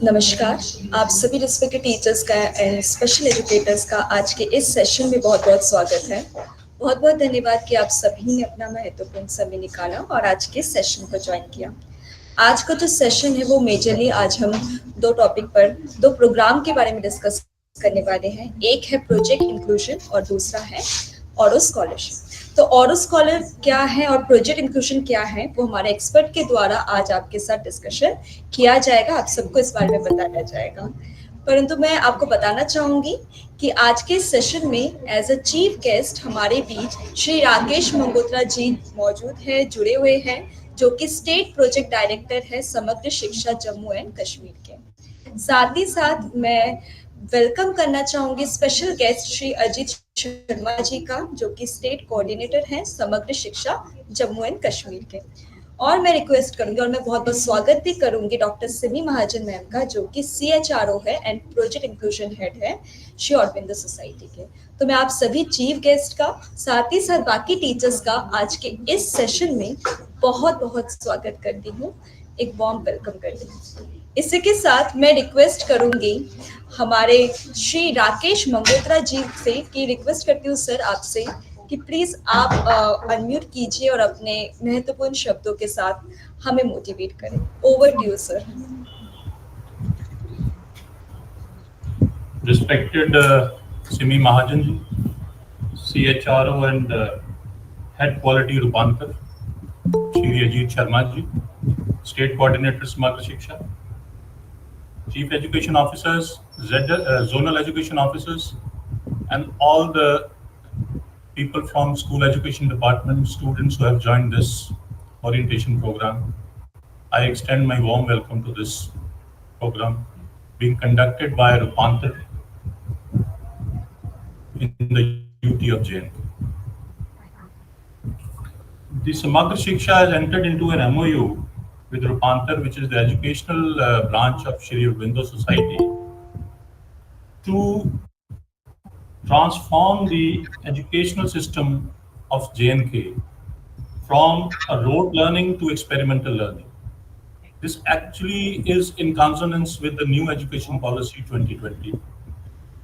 नमस्कार, आप सभी रिस्पेक्टेड टीचर्स का एंड स्पेशल एजुकेटर्स का आज के इस सेशन में बहुत बहुत स्वागत है। बहुत बहुत धन्यवाद कि आप सभी ने अपना महत्वपूर्ण समय निकाला और आज के सेशन को ज्वाइन किया। आज का जो सेशन है वो मेजरली आज हम दो प्रोग्राम के बारे में डिस्कस करने वाले हैं। एक है प्रोजेक्ट इंक्लूजन और दूसरा है ऑरो स्कॉलरशिप। तो ऑरो स्कॉलर क्या है और प्रोजेक्ट इंक्लूजन क्या है वो हमारे एक्सपर्ट के द्वारा आज आपके साथ डिस्कशन किया जाएगा। आप सबको इस बारे में बताया जाएगा, परंतु मैं आपको बताना चाहूंगी कि आज के सेशन में एज अ चीफ गेस्ट हमारे बीच श्री राकेश मंगोत्रा जी मौजूद है, जुड़े हुए हैं, जो कि स्टेट प्रोजेक्ट डायरेक्टर है समग्र शिक्षा जम्मू एंड कश्मीर के। साथ ही साथ मैं वेलकम करना चाहूंगी स्पेशल गेस्ट श्री अजीत शर्मा जी का, जो कि स्टेट कोऑर्डिनेटर हैं समग्र शिक्षा जम्मू एंड कश्मीर के। और मैं रिक्वेस्ट करूंगी और मैं बहुत बहुत स्वागत भी करूंगी डॉक्टर सिमी महाजन मैम का, जो कि CHRO है एंड प्रोजेक्ट इंक्लूजन हेड है श्री औरबिंदो सोसाइटी के। तो मैं आप सभी चीफ गेस्ट का साथ ही साथ बाकी टीचर्स का आज के इस सेशन में बहुत बहुत स्वागत करती हूँ, एक वार्म वेलकम करती हूँ। इसी के साथ मैं रिक्वेस्ट करूंगी हमारे श्री राकेश मंगोत्रा जी से कि रिक्वेस्ट करती हूँ सर आपसे कि प्लीज आप अनम्यूट कीजिए और अपने महत्वपूर्ण शब्दों के साथ हमें मोटिवेट करें। Over to you sir. Respected Simi Mahajan ji, CHRO and Head Quality Rupantar, Sri Ajit Sharma ji, State Coordinator Samagra Shiksha, Chief Education Officers, Zonal Education Officers, and all the people from School Education Department, students who have joined this orientation program. I extend my warm welcome to this program being conducted by Rupantar in the UT of JN. The Samagra Shiksha has entered into an MOU with Rupantar, which is the educational branch of Sri Aurobindo Society, to transform the educational system of JNK from a rote learning to experimental learning. This actually is in consonance with the new education policy 2020.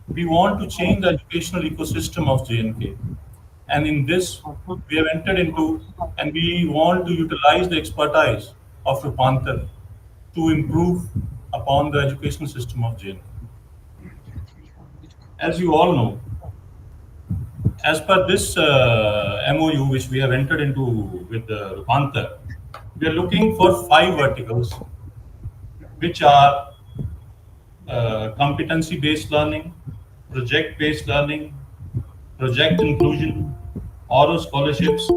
We want to change the educational ecosystem of JNK. And in this, we have entered into, and we want to utilize the expertise of Rupantar to improve upon the educational system of JNK. As you all know, as per this MOU which we have entered into with Rupantar, we are looking for 5 verticals, which are competency-based learning, project-based learning, project inclusion, Oro scholarships,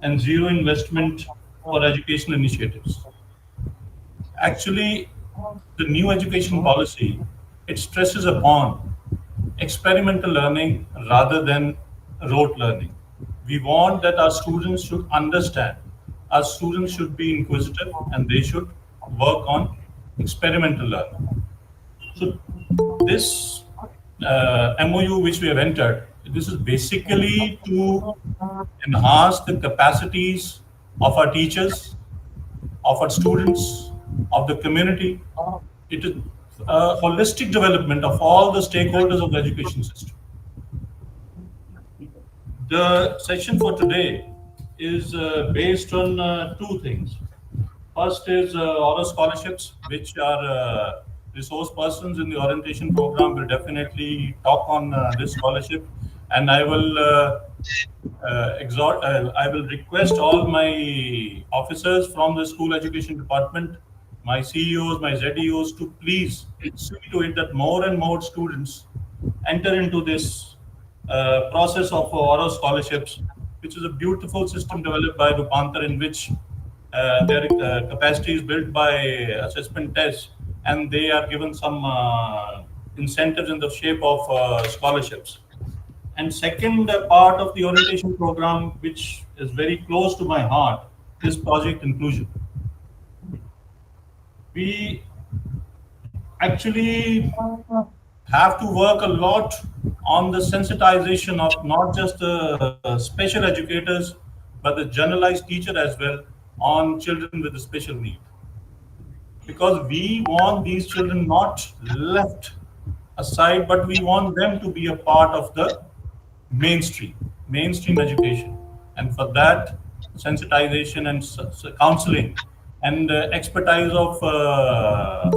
and zero investment for educational initiatives. Actually, the new education policy, it stresses upon experimental learning rather than rote learning. We want that our students should understand, our students should be inquisitive, and they should work on experimental learning. So this MOU which we have entered, this is basically to enhance the capacities of our teachers, of our students, of the community. It is a holistic development of all the stakeholders of the education system. The session for today is based on 2 things. First is Oro scholarships, which are resource persons in the orientation program will definitely talk on this scholarship, and I will I will request all my officers from the school education department, my CEOs, my ZEOs, to please see to it that more and more students enter into this process of Oro scholarships, which is a beautiful system developed by Rupantar, in which their capacity is built by assessment tests, and they are given some incentives in the shape of scholarships. And second part of the orientation program, which is very close to my heart, is project inclusion. We actually have to work a lot on the sensitization of not just the special educators, but the generalized teacher as well, on children with a special need, because we want these children not left aside, but we want them to be a part of the mainstream education. And for that, sensitization and counseling and expertise of uh,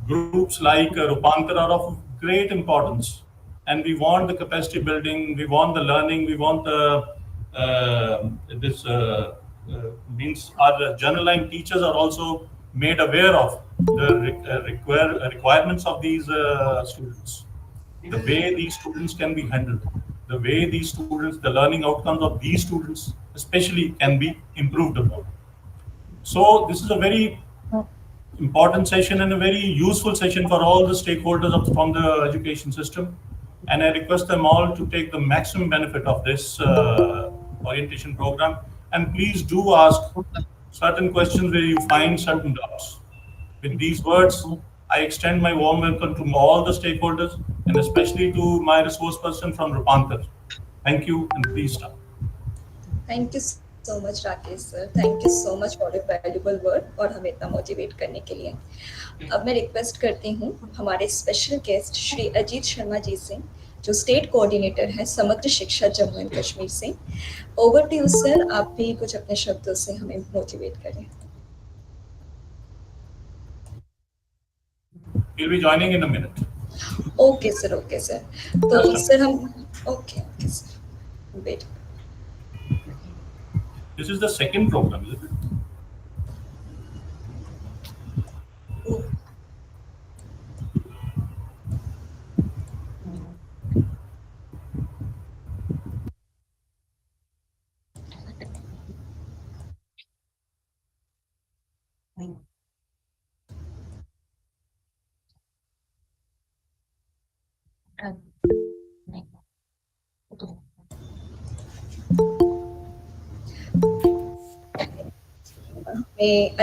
groups like Rupantar are of great importance. And we want the capacity building, we want the learning, we want the this means our general line teachers are also made aware of the requirements of these students, the way these students can be handled, the way these students, the learning outcomes of these students especially can be improved upon. So this is a very important session and a very useful session for all the stakeholders from the education system. And I request them all to take the maximum benefit of this orientation program. And please do ask certain questions where you find certain doubts. With these words, I extend my warm welcome to all the stakeholders and especially to my resource person from Rupantar. Thank you, and please start. Thank you so much Rakesh sir, thank you so much for your valuable word और हमें इतना motivate करने के लिए। अब मैं request करती हूँ हमारे स्पेशल गेस्ट श्री अजीत शर्मा जी से, जो स्टेट कोऑर्डिनेटर है समग्र शिक्षा जम्मू एंड कश्मीर से। ओवर टू यू सर, आप भी कुछ अपने शब्दों से हमें मोटिवेट करें। He'll be joining in a minute. Okay sir, okay sir. तो सर हम okay sir, wait. This is the second program, isn't it?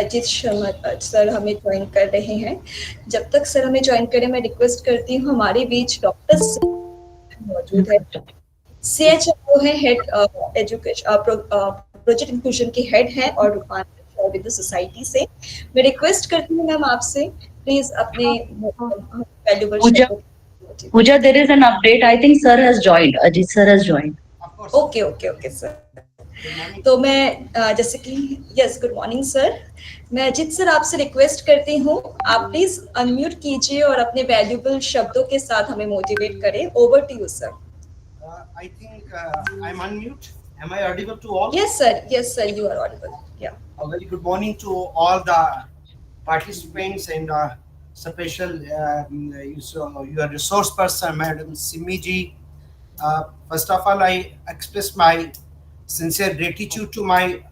Ajit Sharma sir हमें ज्वाइन कर रहे हैं। जब तक सर हमें ज्वाइन करें, मैं रिक्वेस्ट करती हूँ हमारे बीच डॉक्टर मौजूद है, CHO है, हेड एजुकेशन प्रोजेक्ट इंक्लूजन के हेड है और रूपांतर औरबिंदो सोसाइटी से। मैं रिक्वेस्ट करती हूँ मैम आपसे प्लीज अपने valuable Pooja, there is an update. I think sir has joined. Ajit sir has joined. Okay okay okay sir. तो मैं जैसे कि यस, गुड मॉर्निंग सर। मैं अजीत सर आपसे रिक्वेस्ट करती हूँ आप प्लीज अनम्यूट कीजिए और अपने वैल्यूबल शब्दों के साथ हमें मोटिवेट करें। Over to you sir. I think I'm unmute. Am I audible to all? Yes sir, you are audible. Yeah. A very good morning to all the participants and special your resource person, Madam Simiji. First of all, I express my sincere gratitude to my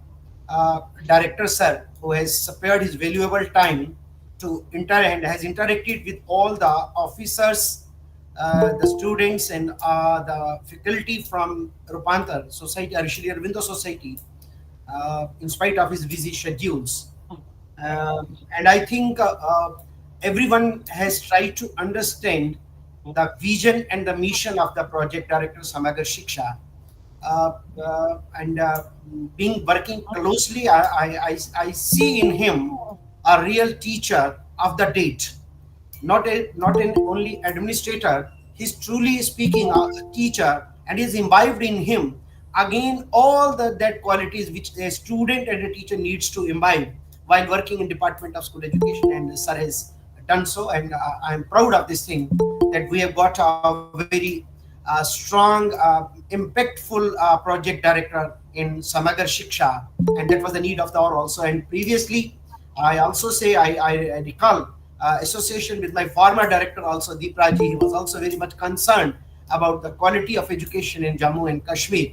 director sir, who has spared his valuable time to and has interacted with all the officers, the students and the faculty from Rupantar Society, Sri Aurobindo Society, in spite of his busy schedules. And I think everyone has tried to understand the vision and the mission of the project director Samagar Shiksha. And being working closely, I see in him a real teacher of the date, not an only administrator. He's truly speaking a teacher, and is imbibed in him again all that qualities which a student and a teacher needs to imbibe while working in Department of School Education, and sir has done so, and I'm proud of this thing that we have got a very strong, impactful project director in Samagar Shiksha, and that was the need of the hour also. And previously, I also say I recall association with my former director also, Deep Raji. He was also very much concerned about the quality of education in Jammu and Kashmir.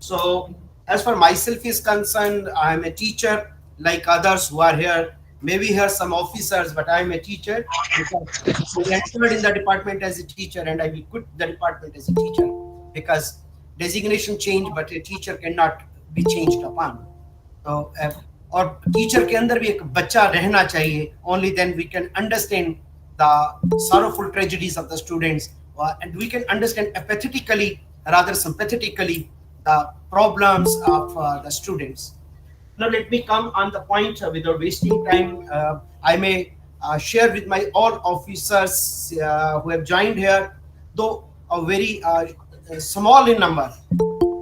So as far myself is concerned, I am a teacher like others who are here. Maybe here some officers, but I am a teacher because I entered in the department as a teacher, and I will quit the department as a teacher because designation change, but a teacher cannot be changed upon. So, और teacher के अंदर भी एक बच्चा रहना चाहिए. Only then we can understand the sorrowful tragedies of the students, and we can understand apathetically, rather sympathetically, the problems of the students. Now let me come on the point without wasting time. I may share with my all officers who have joined here, though a very small in number.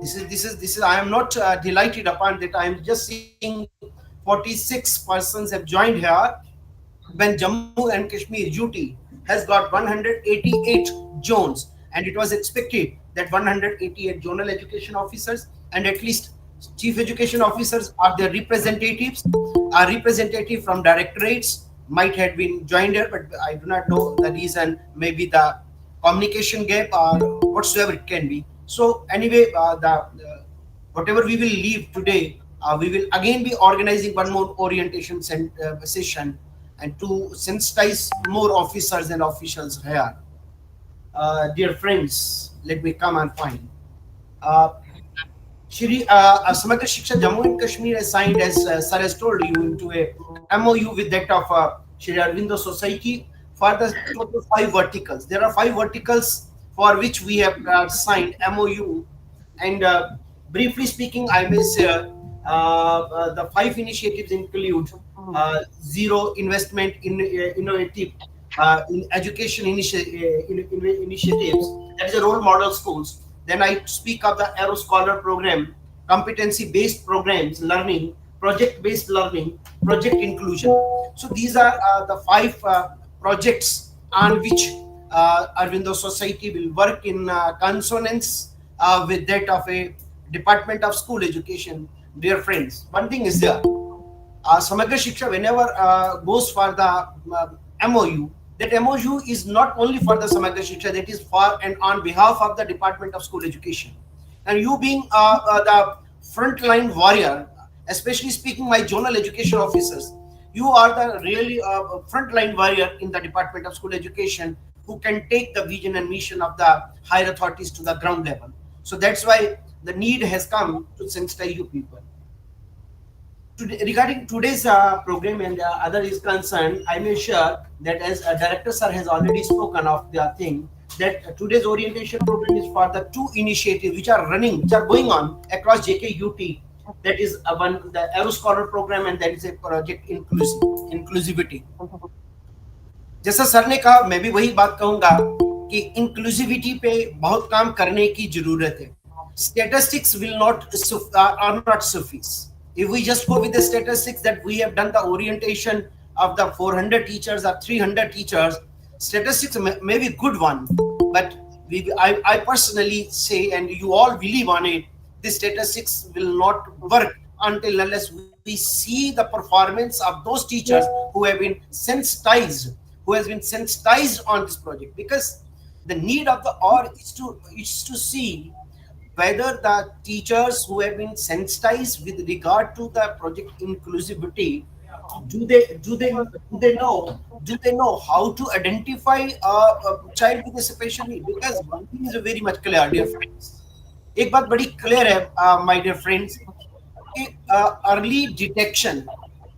This is. I am not delighted upon that. I am just seeing 46 persons have joined here when Jammu and Kashmir UT has got 188 zones, and it was expected that 188 zonal education officers and at least chief education officers are their representatives. A representative from directorates might have been joined here, but I do not know the reason. Maybe the communication gap or whatsoever it can be. So anyway, whatever we will leave today, we will again be organizing one more orientation session and to sensitize more officers and officials here. Dear friends, let me come on point. Shri Samagra Shiksha Jammu and Kashmir has signed, as Sir has told you, into a MOU with that of Sri Aurobindo Society for the total 5 verticals. There are 5 verticals for which we have signed MOU, and briefly speaking, I may say the 5 initiatives include zero investment in innovative in education initiatives, that is a role model schools. Then I speak of the Aero Scholar program, competency-based programs, learning, project-based learning, project inclusion. So these are the 5 projects on which Aurobindo Society will work in consonance with that of a Department of School Education. Dear friends, one thing is there. Samagra Shiksha, whenever goes for the MOU, that MOU is not only for the Samagra Shiksha, that is for and on behalf of the Department of School Education. And you being the frontline warrior, especially speaking my zonal education officers, you are the really frontline warrior in the Department of School Education who can take the vision and mission of the higher authorities to the ground level. So that's why the need has come to sensitize you people. Regarding today's program and other is concerned, I may share that as Director Sir has already spoken of the thing, that today's orientation program is for the 2 initiatives which are running, which are going on across JKUT. That is one, the Aero Scholar program, and that is a project inclusivity. जैसा sir ने कहा, मैं भी वही बात कहूंगा कि inclusivity पे बहुत काम करने की जरूरत है. Statistics will not are not suffice. If we just go with the statistics that we have done the orientation of the 400 teachers or 300 teachers, statistics may be good one, but I personally say, and you all believe on it, the statistics will not work until unless we see the performance of those teachers who have been sensitized, on this project. Because the need of the hour is to see whether the teachers who have been sensitized with regard to the project inclusivity, do they know how to identify a child with a special need? Because one thing is very much clear, dear friends. एक बात बड़ी clear है, my dear friends, कि early detection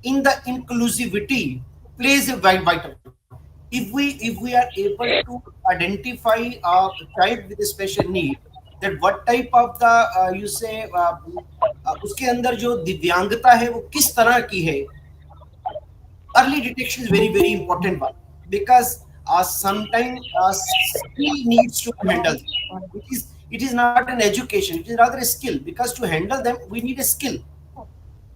in the inclusivity plays a vital role. If we are able to identify a child with a special need, that what type of the you say उसके अंदर जो दिव्यांगता है वो किस तरह की है, early detection is very very important one, because sometimes skill needs to handle. It is not an education, it is rather a skill, because to handle them we need a skill.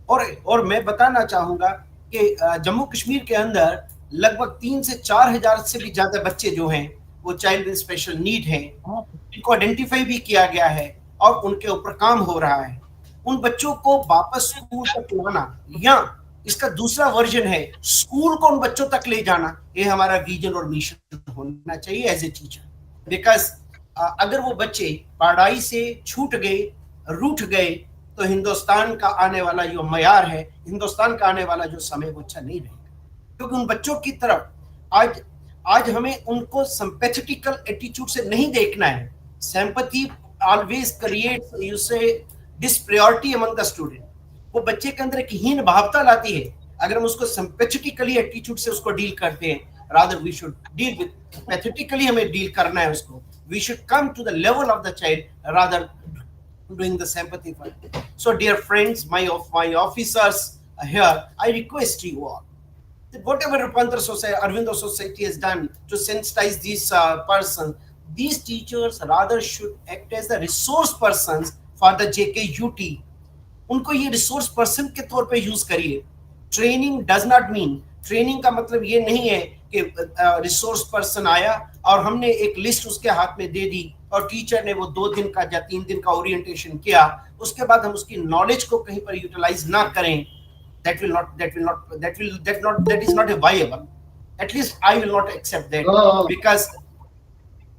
और मैं बताना चाहूंगा कि जम्मू कश्मीर के अंदर लगभग 3 से 4 हजार से भी ज्यादा बच्चे जो हैं वो चाइल्ड विद स्पेशल नीड हैं, इनको आइडेंटिफाई भी किया गया है और उनके ऊपर काम हो रहा है. उन बच्चों को वापस स्कूल तक लाना, या इसका दूसरा वर्जन है स्कूल को उन बच्चों तक ले जाना, ये हमारा विजन और मिशन होना चाहिए एज ए टीचर. बिकॉज अगर वो बच्चे पढ़ाई से छूट गए, रूठ गए, तो हिंदुस्तान का आने वाला जो मयार है, हिंदुस्तान का आने वाला जो समय वो अच्छा नहीं रहेगा. क्योंकि उन बच्चों की तरफ आज हमें उनको सिंपैथेटिकल एटीट्यूड से नहीं देखना है. सिंपैथी ऑलवेज क्रिएट्स यू से डिसप्रायोरिटी अमंग द स्टूडेंट. वो बच्चे के अंदर एक हीन भावता लाती है. अगर हम उसको सिंपैथेटिकली एटीट्यूड से उसको डील करते हैं, rather we should deal with pathetically, हमें डील करना है उसको. We should come to the level of the child rather doing the sympathy fund. So, dear friends, my officers here, I request you all that whatever Rupantar Society, Aurobindo Society has done to sensitize these persons, these teachers rather should act as the resource persons for the JKUT. उनको ये resource person के तौर पे use करिए. Training does not mean, training का मतलब ये नहीं है कि रिसोर्स पर्सन आया और हमने एक लिस्ट उसके हाथ में दे दी और टीचर ने वो 2 दिन का या 3 दिन का ओरिएंटेशन किया, उसके बाद हम उसकी नॉलेज को कहीं पर यूटिलाइज ना करें. that is not a viable. At least I will not accept that.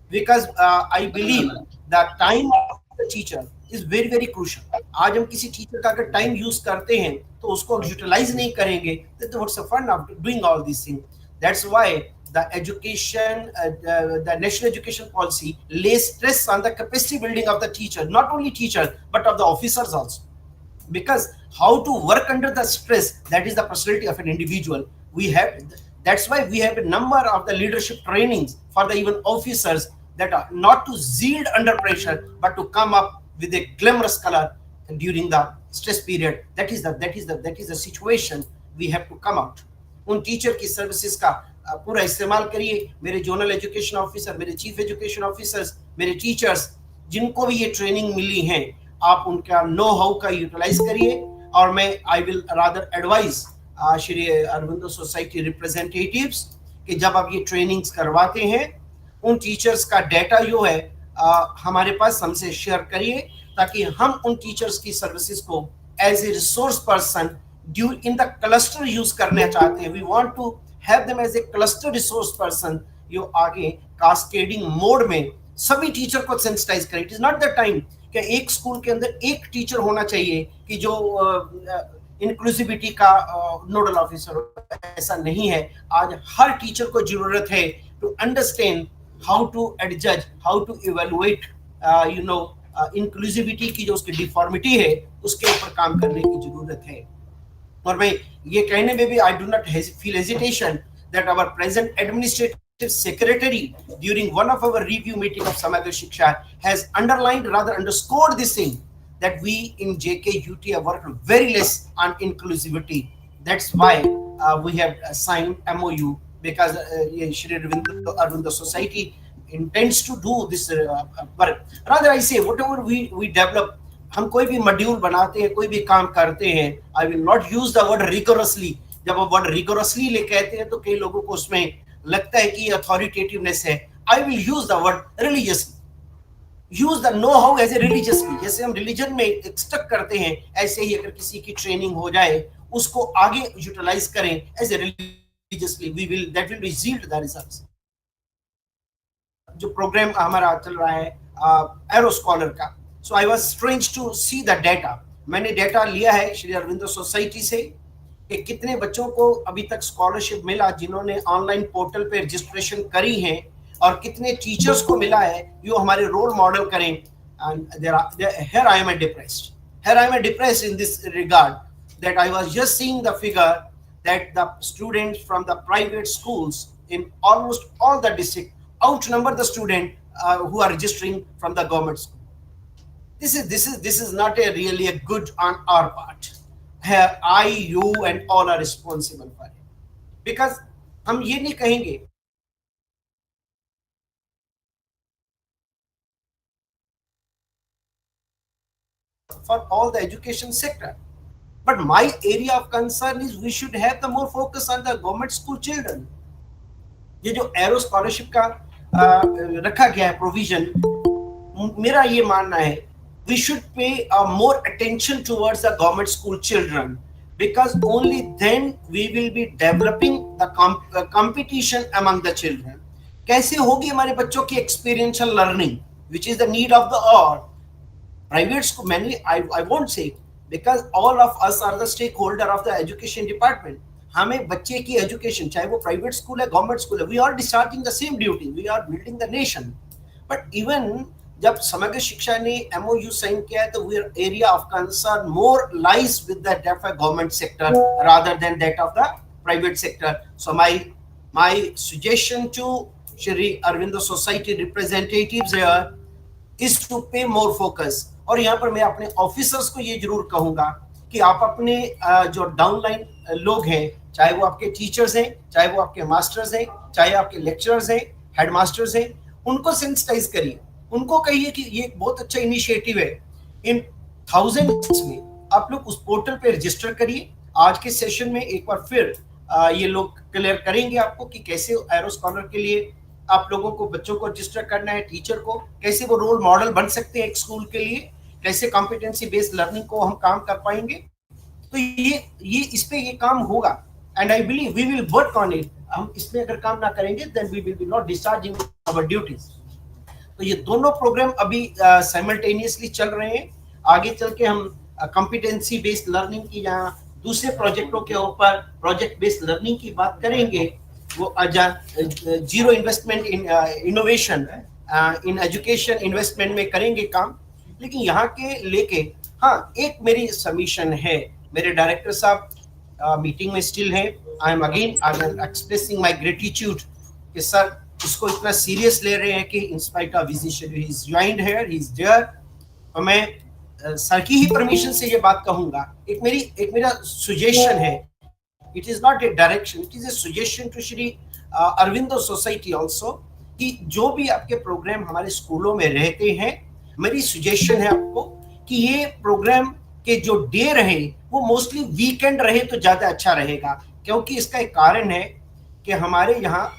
because I believe that time of the teacher is very very crucial. आज हम किसी टीचर का अगर टाइम यूज करते हैं तो उसको यूटिलाइज नहीं करेंगे, तो what's the fun of doing all these things? That's why the education, the national education policy lays stress on the capacity building of the teacher, not only teacher but of the officers also. Because how to work under the stress, that is the personality of an individual. That's why we have a number of the leadership trainings for the even officers, that are not to yield under pressure but to come up with a glamorous color during the stress period. That is the situation we have to come out. उन teacher की services का पूरा इस्तेमाल करिए. मेरे zonal education officer, मेरे chief education officers, मेरे teachers जिनको भी ये ट्रेनिंग मिली है, आप उनका नो हाउ का यूटिलाइज करिए. और मैं I will rather advise Shri Aurobindo society representatives कि जब आप ये ट्रेनिंग्स करवाते हैं, उन टीचर्स का डाटा जो है हमारे पास हमसे शेयर करिए, ताकि हम उन टीचर्स की सर्विसेज को as a resource person in the cluster use करना चाहते हैं. We want to have them as a cluster resource person. जो आगे कास्केडिंग मोड में सभी टीचर को सेंसिटाइज करें. It is not the time कि एक स्कूल के अंदर एक टीचर होना चाहिए कि जो इंक्लूसिविटी का नोडल ऑफिसर हो. ऐसा नहीं है. आज हर टीचर को जरूरत है to understand how to adjust, how to evaluate inclusivity की जो उसकी डिफॉर्मिटी है उसके ऊपर काम करने की जरूरत है. और मैं ये कहने में भी I do not feel hesitation that our present administrative secretary during one of our review meeting of Samagra Shiksha has underlined, rather underscored this thing, that we in JKUT have worked very less on inclusivity. That's why we have signed MOU, because Sri Aurobindo Society intends to do this work. Rather I say whatever we develop, हम कोई भी module बनाते हैं, कोई भी काम करते हैं, I will not use the word rigorously. जब आप वर्ड rigorously ले कहते हैं तो कई लोगों को उसमें लगता है कि अथॉरिटेटिवनेस है. I will use the word religiously. Use the know how as a religiously. जैसे हम रिलीजन में एक्सट्रैक्ट करते हैं, ऐसे ही अगर किसी की ट्रेनिंग हो जाए उसको आगे यूटिलाइज करें as a religiously. That will result the results. जो प्रोग्राम हमारा चल रहा है एरो स्कॉलर का, so I was strange to see the data. मैंने डाटा लिया है श्री अरविंदो सोसाइटी से कि कितने बच्चों को अभी तक स्कॉलरशिप मिला जिन्होंने ऑनलाइन पोर्टल पे रजिस्ट्रेशन करी है, और कितने टीचर्स को मिला है जो हमारे रोल मॉडल करें. Here I am depressed in this regard, that I was just seeing the figure that the students from the private schools in almost all the district outnumber the student who are registering from the government school. This is not really a good on our part. Here I, you and all are responsible for it. Because हम ये नहीं कहेंगे for all the education sector, but my area of concern is we should have the more focus on the government school children. ये जो arrow scholarship का रखा गया है प्रोविजन, मेरा ये मानना है we should pay more attention towards the government school children, because only then we will be developing the competition among the children. कैसे होगी हमारे बच्चों की experiential learning, which is the need of the hour. Private school, mainly I won't say, because all of us are the stakeholder of the education department. हमें बच्चे की education, चाहे वो private school है, government school है, we are discharging the same duty. We are building the nation. But even जब समग्र शिक्षा ने MOU साइन किया है, तो we are area of concern more lies with the government sector rather than that of the private sector. So my suggestion to Sri Aurobindo Society representatives here is to pay more focus. और यहाँ पर मैं अपने officers को ये जरूर कहूंगा कि आप अपने जो डाउनलाइन लोग हैं, चाहे वो आपके टीचर्स हैं, चाहे वो आपके मास्टर्स हैं, चाहे आपके लेक्चरर्स हैं, हेडमास्टर्स हैं, उनको सेंसिटाइज करिए, उनको कहिए कि ये एक बहुत अच्छा इनिशिएटिव है। इन थाउजेंड्स में आप लोग उस पोर्टल पे रजिस्टर करिए। आज के सेशन में एक बार फिर ये लोग क्लियर करेंगे आपको कि कैसे एरो स्कॉलर के लिए आप लोगों को, बच्चों को रजिस्टर करना है, टीचर को कैसे वो रोल मॉडल बन सकते हैं एक स्कूल के लिए, कैसे कॉम्पिटेंसी बेस्ड लर्निंग को हम काम कर पाएंगे। तो ये इस पे ये काम होगा and I believe we will work on it. हम इसमें अगर काम ना करेंगे then we will be not discharging our duties. तो ये दोनों प्रोग्राम अभी साइमल्टेनियसली चल रहे हैं। आगे चल के हम कॉम्पिटेंसी बेस्ड लर्निंग की जहाँ दूसरे प्रोजेक्टों के ऊपर प्रोजेक्ट बेस्ड लर्निंग की बात करेंगे, वो zero investment in innovation in education investment में करेंगे काम। लेकिन यहाँ के लेके हाँ, एक मेरी सबमिशन है, मेरे डायरेक्टर साहब मीटिंग में स्टिल है। I am expressing my gratitude कि सर इसको इतना सीरियस ले रहे हैं कि in spite of his issue he is joined here, he is there. और मैं सर की ही परमिशन से ये बात कहूंगा। एक मेरा सुजेशन है, it is not a direction, it is a suggestion to Shri Aurobindo society also, कि जो भी आपके प्रोग्राम हमारे स्कूलों में रहते हैं, मेरी सुजेशन है आपको कि ये प्रोग्राम के जो डे रहे वो मोस्टली वीकेंड रहे तो ज्यादा अच्छा रहेगा। क्योंकि इसका एक कारण है कि हमारे यहाँ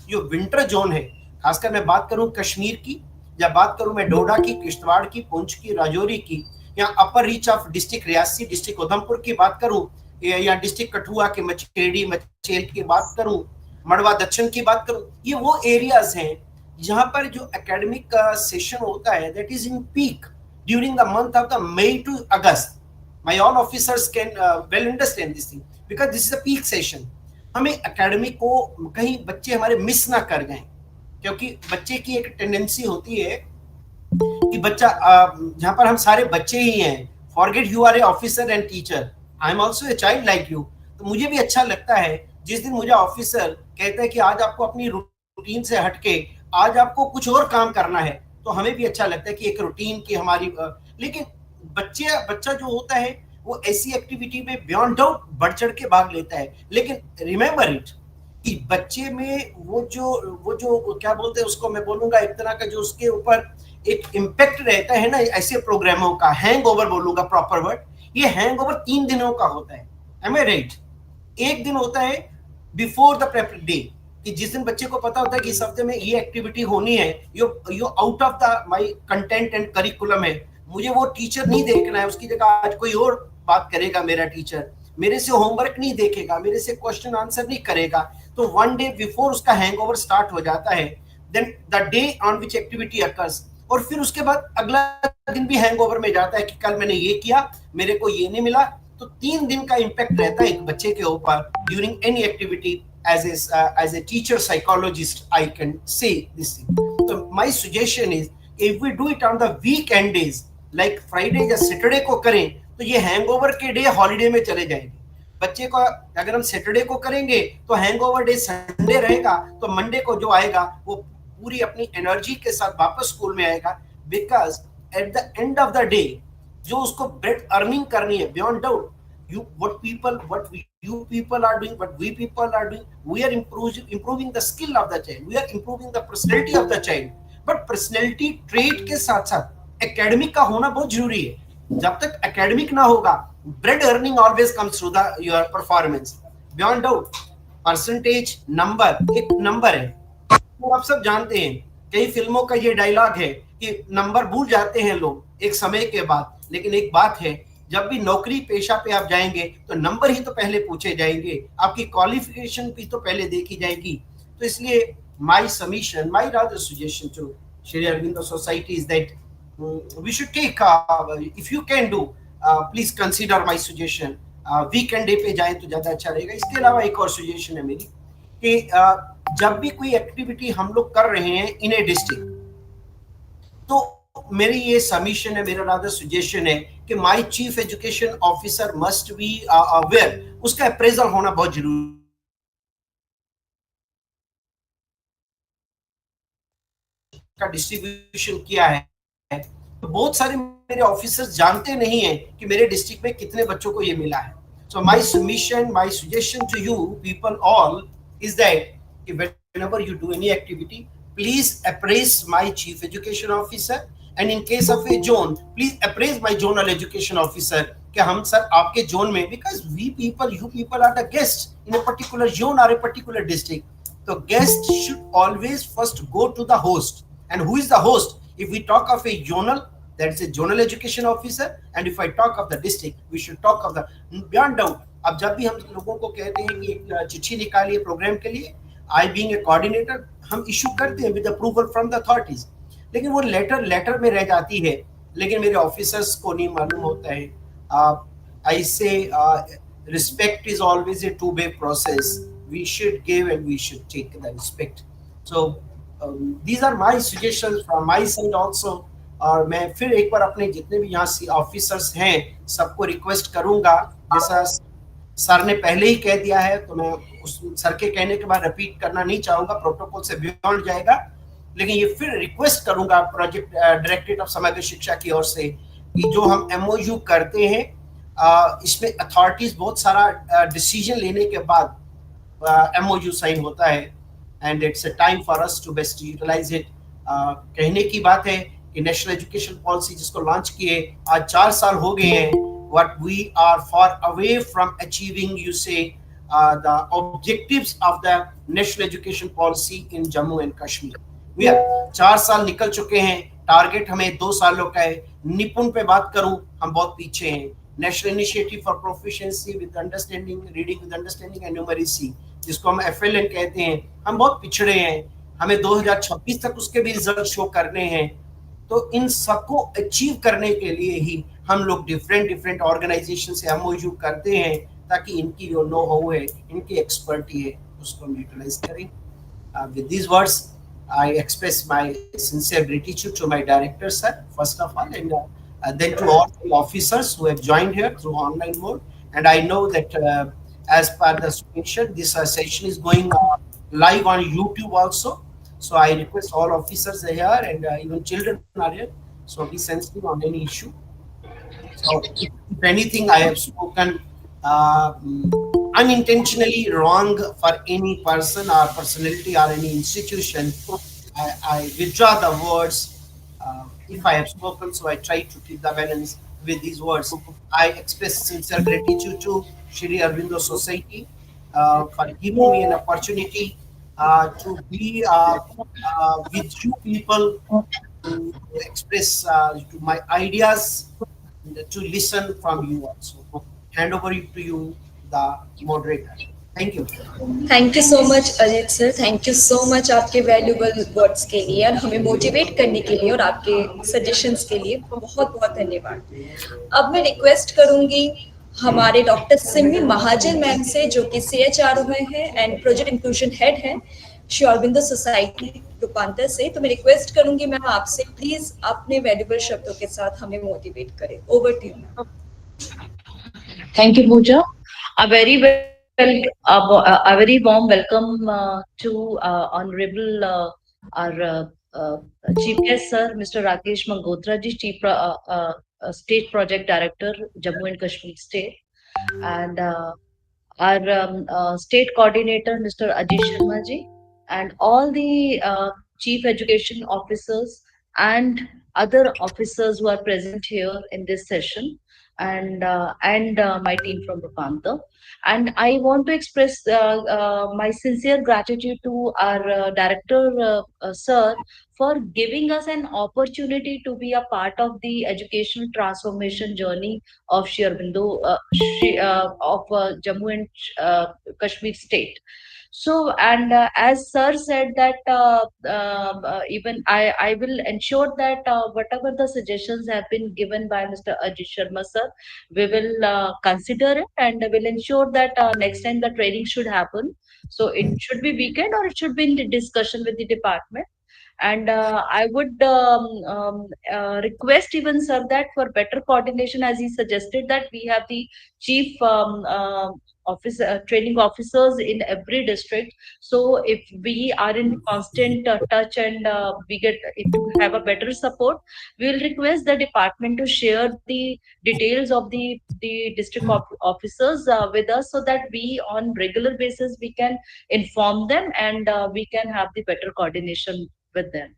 जो विंटर जोन है, खासकर मैं बात करूं कश्मीर की, या बात करूं मैं डोडा की, किश्तवाड़ की, पुंछ की, राजौरी की, या upper reach of district Reasi, district Udhampur की बात करूं, या डिस्ट्रिक्ट कठुआ के मचेड़ी मचेल की बात करूं, मड़वा दक्षिण की बात करूं, ये वो एरियाज हैं जहां पर जो एकेडमिक का सेशन होता है that is in peak during the month of the May to August. My all officers can well understand this thing because this is a peak session. हमें एकेडमिक को कहीं बच्चे हमारे मिस ना कर जाएं, क्योंकि बच्चे की एक टेंडेंसी होती है कि बच्चा जहां पर हम सारे बच्चे ही हैं, forget you are a officer and teacher, I am also a child like you. तो मुझे भी अच्छा लगता है जिस दिन मुझे ऑफिसर कहता है कि आज आपको अपनी रूटीन से हटके आज आपको कुछ और काम करना है, तो हमें भी अच्छा लगता है कि एक रूटीन की हमारी लेकिन बच्चा जो होता है वो ऐसी एक्टिविटी में बियॉन्ड डाउट बढ़ चढ़ के भाग लेता है। लेकिन रिमेंबर इट कि बच्चे में वो जो क्या बोलते हैं उसको, मैं बोलूंगा एक तरह का जो उसके ऊपर एक इम्पैक्ट रहता है ना ऐसे प्रोग्रामों का, हैंग ओवर बोलूंगा प्रॉपर वर्ड, ये हैंग ओवर 3 दिनों का होता है। एम आई राइट? एक दिन होता है बिफोर द प्रेप डे, कि जिस दिन बच्चे को पता होता है कि इस हफ्ते में ये एक्टिविटी होनी है, यो out of the my content and curriculum है, मुझे वो टीचर नहीं देखना है, उसकी जगह आज कोई और बात करेगा मेरा टीचर, मेरे से होमवर्क नहीं देखेगा, मेरे से क्वेश्चन आंसर नहीं करेगा। तो 1 डे बिफोर उसका हैंगओवर स्टार्ट हो जाता है, then the day on which activity occurs, और फिर उसके बाद अगला दिन भी हैंगओवर में जाता है कि कल मैंने ये किया, मेरे को ये नहीं मिला। तो 3 दिन का इम्पैक्ट रहता है एक बच्चे के ऊपर during any activity. as a teacher psychologist I can say this thing. So my suggestion is if we do it on the weekend days like Friday या Saturday को करें तो ये हैंगओवर के डे हॉलीडे में चले जाएंगे। बच्चे को अगर हम सैटरडे को करेंगे तो हैंगओवर डे संडे रहेगा, तो मंडे को जो आएगा वो पूरी अपनी एनर्जी के साथ वापस स्कूल में आएगा। Because at the end of the day जो उसको ब्रेड अर्निंग करनी है, beyond doubt what you people are doing, what we people are doing, we are improving the skill of the child, we are improving the personality of the child, but personality trait के साथ साथ academic का होना बहुत जरूरी है। जब तक एकेडमिक ना होगा, bread earning always comes through your performance, beyond doubt। Percentage number एक नंबर है, तो आप सब जानते हैं, कई फिल्मों का ये डायलॉग है कि नंबर भूल जाते हैं लोग एक समय के बाद, लेकिन एक बात है, जब भी नौकरी पेशा पे आप जाएंगे तो नंबर ही तो पहले पूछे जाएंगे, आपकी क्वालिफिकेशन भी तो पहले देखी जाएगी। तो इसलिए my submission, my rather suggestion to Shri Aurobindo society is that we should take, if you can do please consider my suggestion, weekend day पे जाए तो ज्यादा अच्छा रहेगा। इसके अलावा एक और सजेशन है मेरी कि जब भी कोई एक्टिविटी हम लोग कर रहे हैं इन ए डिस्ट्रिक्ट, तो मेरी ये सबमिशन है, मेरा रादर सजेशन है कि my chief education officer must be aware, उसका अप्रेजल होना बहुत जरूरी का डिस्ट्रीब्यूशन किया है। तो बहुत सारे मेरे ऑफिसर्स जानते नहीं हैं कि मेरे डिस्ट्रिक्ट में कितने बच्चों को ये मिला है. So my submission, my suggestion to you people all is that whenever you do any activity, please appraise my chief education officer, and in case of a zone, please appraise my zonal education officer कि हम sir आपके zone में, because we people, you people are the guests in a particular zone or a particular district. So guests should always first go to the host. And who is the host? If we talk of a zonal, that is a zonal education officer, and if I talk of the district, we should talk of the beyond doubt. अब जब भी हम लोगों को कहते हैं कि एक चिट्ठी निकालिए प्रोग्राम के लिए, आई बीइंग ए कोऑर्डिनेटर हम इशू करते हैं with approval from the authorities, लेकिन वो लेटर में रह जाती है, लेकिन मेरे ऑफिसर्स को नहीं मालूम होता है. I say respect is always a two-way process. We should give and we should take the respect. So these are my suggestions from my side also. और मैं फिर एक बार अपने जितने भी यहाँ से ऑफिसर्स हैं सबको रिक्वेस्ट करूंगा, जैसा सर ने पहले ही कह दिया है तो मैं उस सर के कहने के बाद रिपीट करना नहीं चाहूंगा, प्रोटोकॉल से बियॉन्ड जाएगा, लेकिन ये फिर रिक्वेस्ट करूंगा प्रोजेक्ट डायरेक्टरेट ऑफ समग्र शिक्षा की ओर से कि जो हम एमओयू करते हैं इसमें अथॉरिटीज बहुत सारा डिसीजन लेने के बाद एमओयू साइन होता है, and it's a time for us to best utilize it. कहने की बात है कि नेशनल एजुकेशन पॉलिसी जिसको लॉन्च किए आज 4 साल हो गए हैं, what we are far away from achieving, you say, the objectives of the national education policy in Jammu and Kashmir. We are 4 साल निकल चुके हैं, टारगेट हमें 2 सालों का है. निपुण पे बात करूं हम बहुत पीछे हैं. National initiative for proficiency with understanding, reading with understanding and numeracy जिसको हम एफएलएन कहते हैं, हम बहुत पिछड़े हैं. हमें 2026 तक उसके भी रिजल्ट शो करने हैं. तो इन सबको अचीव करने के लिए ही हम लोग डिफरेंट ऑर्गेनाइजेशन से एमओयू करते हैं ताकि इनकी जो नो हाउ है, इनकी एक्सपर्टी है, उसको हम यूटिलाइज करें. With these words I express my sincere gratitude to my director, sir, first of all, and then to all the officers who have joined here through online mode. And I know that as per the suggestion, this session is going live on YouTube also. So I request all officers are here and even children are here. So be sensitive on any issue. So if anything I have spoken unintentionally wrong for any person or personality or any institution, I withdraw the words. If I have spoken, so I try to keep the balance with these words. I express sincere gratitude to Sri Aurobindo Society for giving me an opportunity to be with you people, to express to my ideas, to listen from you also. Hand over to you, the moderator. Thank you. Thank you so much Ajit sir, thank you so much आपके valuable words के लिए और हमें motivate करने के लिए और आपके सजेशंस के लिए बहुत बहुत धन्यवाद. अब मैं रिक्वेस्ट करूंगी हमारे डॉक्टर सिमी महाजन मैम से, जो कि CHRO में है एंड प्रोजेक्ट इंक्लूजन हेड है श्री औरबिंदो सोसाइटी रूपांतर से. तो मैं रिक्वेस्ट करूंगी मैम आपसे प्लीज अपने वैल्यूबल शब्दों के साथ हमें मोटिवेट करें. Over to you ma'am. Thank you, Pooja. A very warm welcome to Honorable our Chief Guest, Sir, Mr. Rakesh Mangotra ji, State Project Director, Jammu and Kashmir State, and our State Coordinator, Mr. Ajit Sharma ji, and all the Chief Education Officers and other officers who are present here in this session, and my team from Rupantar. And I want to express my sincere gratitude to our director, sir, for giving us an opportunity to be a part of the educational transformation journey of Sri Aurobindo of Jammu and Kashmir state. So, and as sir said that even I will ensure that whatever the suggestions have been given by Mr. Ajit Sharma sir, we will consider it and will ensure that next time the training should happen. So it should be weekend or it should be in the discussion with the department. And I would request even sir that for better coordination, as he suggested, that we have the chief office training officers in every district. So if we are in constant touch, and we get if to have a better support, we will request the department to share the details of the district officers with us, so that we on regular basis we can inform them, and we can have the better coordination with them.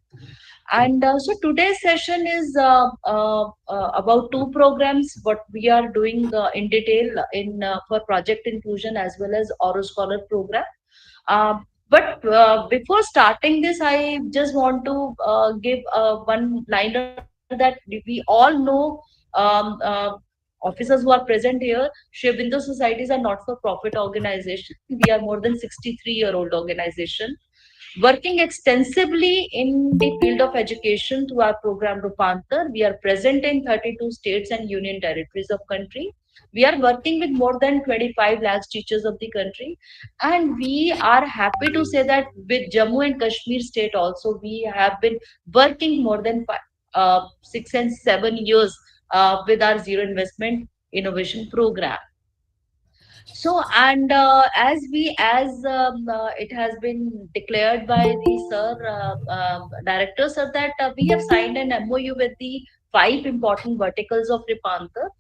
And so today's session is about two programs what we are doing in detail in for project inclusion as well as Oro Scholar program. But before starting this, I just want to give one liner that we all know. Officers who are present here, Sri Aurobindo Society is a not-for-profit organization. We are more than 63-year-old organization working extensively in the field of education through our program Rupantar. We are present in 32 states and union territories of country. We are working with more than 25 lakhs teachers of the country, and we are happy to say that with Jammu and Kashmir state also we have been working more than 6 and 7 years with our zero investment innovation program. So, and as it has been declared by the sir, director sir, that we have signed an MOU with the five important verticals of Ripanta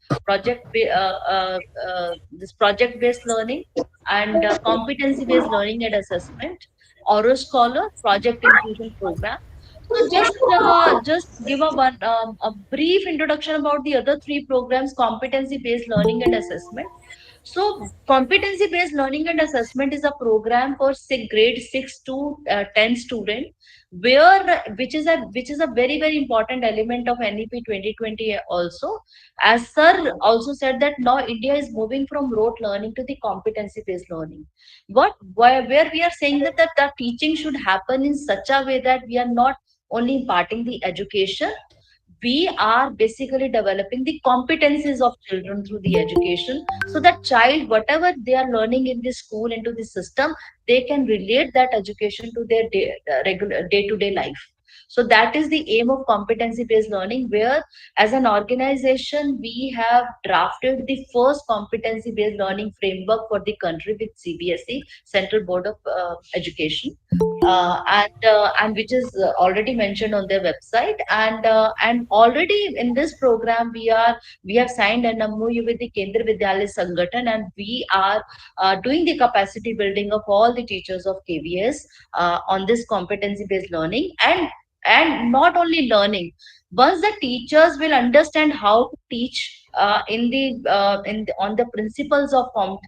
this project based learning and competency based learning and assessment, Oro Scholar project inclusion program. So just give a brief introduction about the other three programs: competency based learning and assessment. So, competency based learning and assessment is a program for grade 6 to 10 student, where which is a very important element of NEP 2020 also. As sir also said that now India is moving from rote learning to the competency based learning. Where we are saying that the teaching should happen in such a way that we are not only imparting the education, we are basically developing the competencies of children through the education, so that child whatever they are learning in the school, into the system, they can relate that education to their regular day to day life. So that is the aim of competency based learning, where as an organization we have drafted the first competency based learning framework for the country with CBSE, Central Board of Education, and which is already mentioned on their website. And already in this program we have signed an MOU with the Kendra Vidyalaya Sangathan, and we are doing the capacity building of all the teachers of KVS on this competency based learning. And not only learning, once the teachers will understand how to teach on the principles of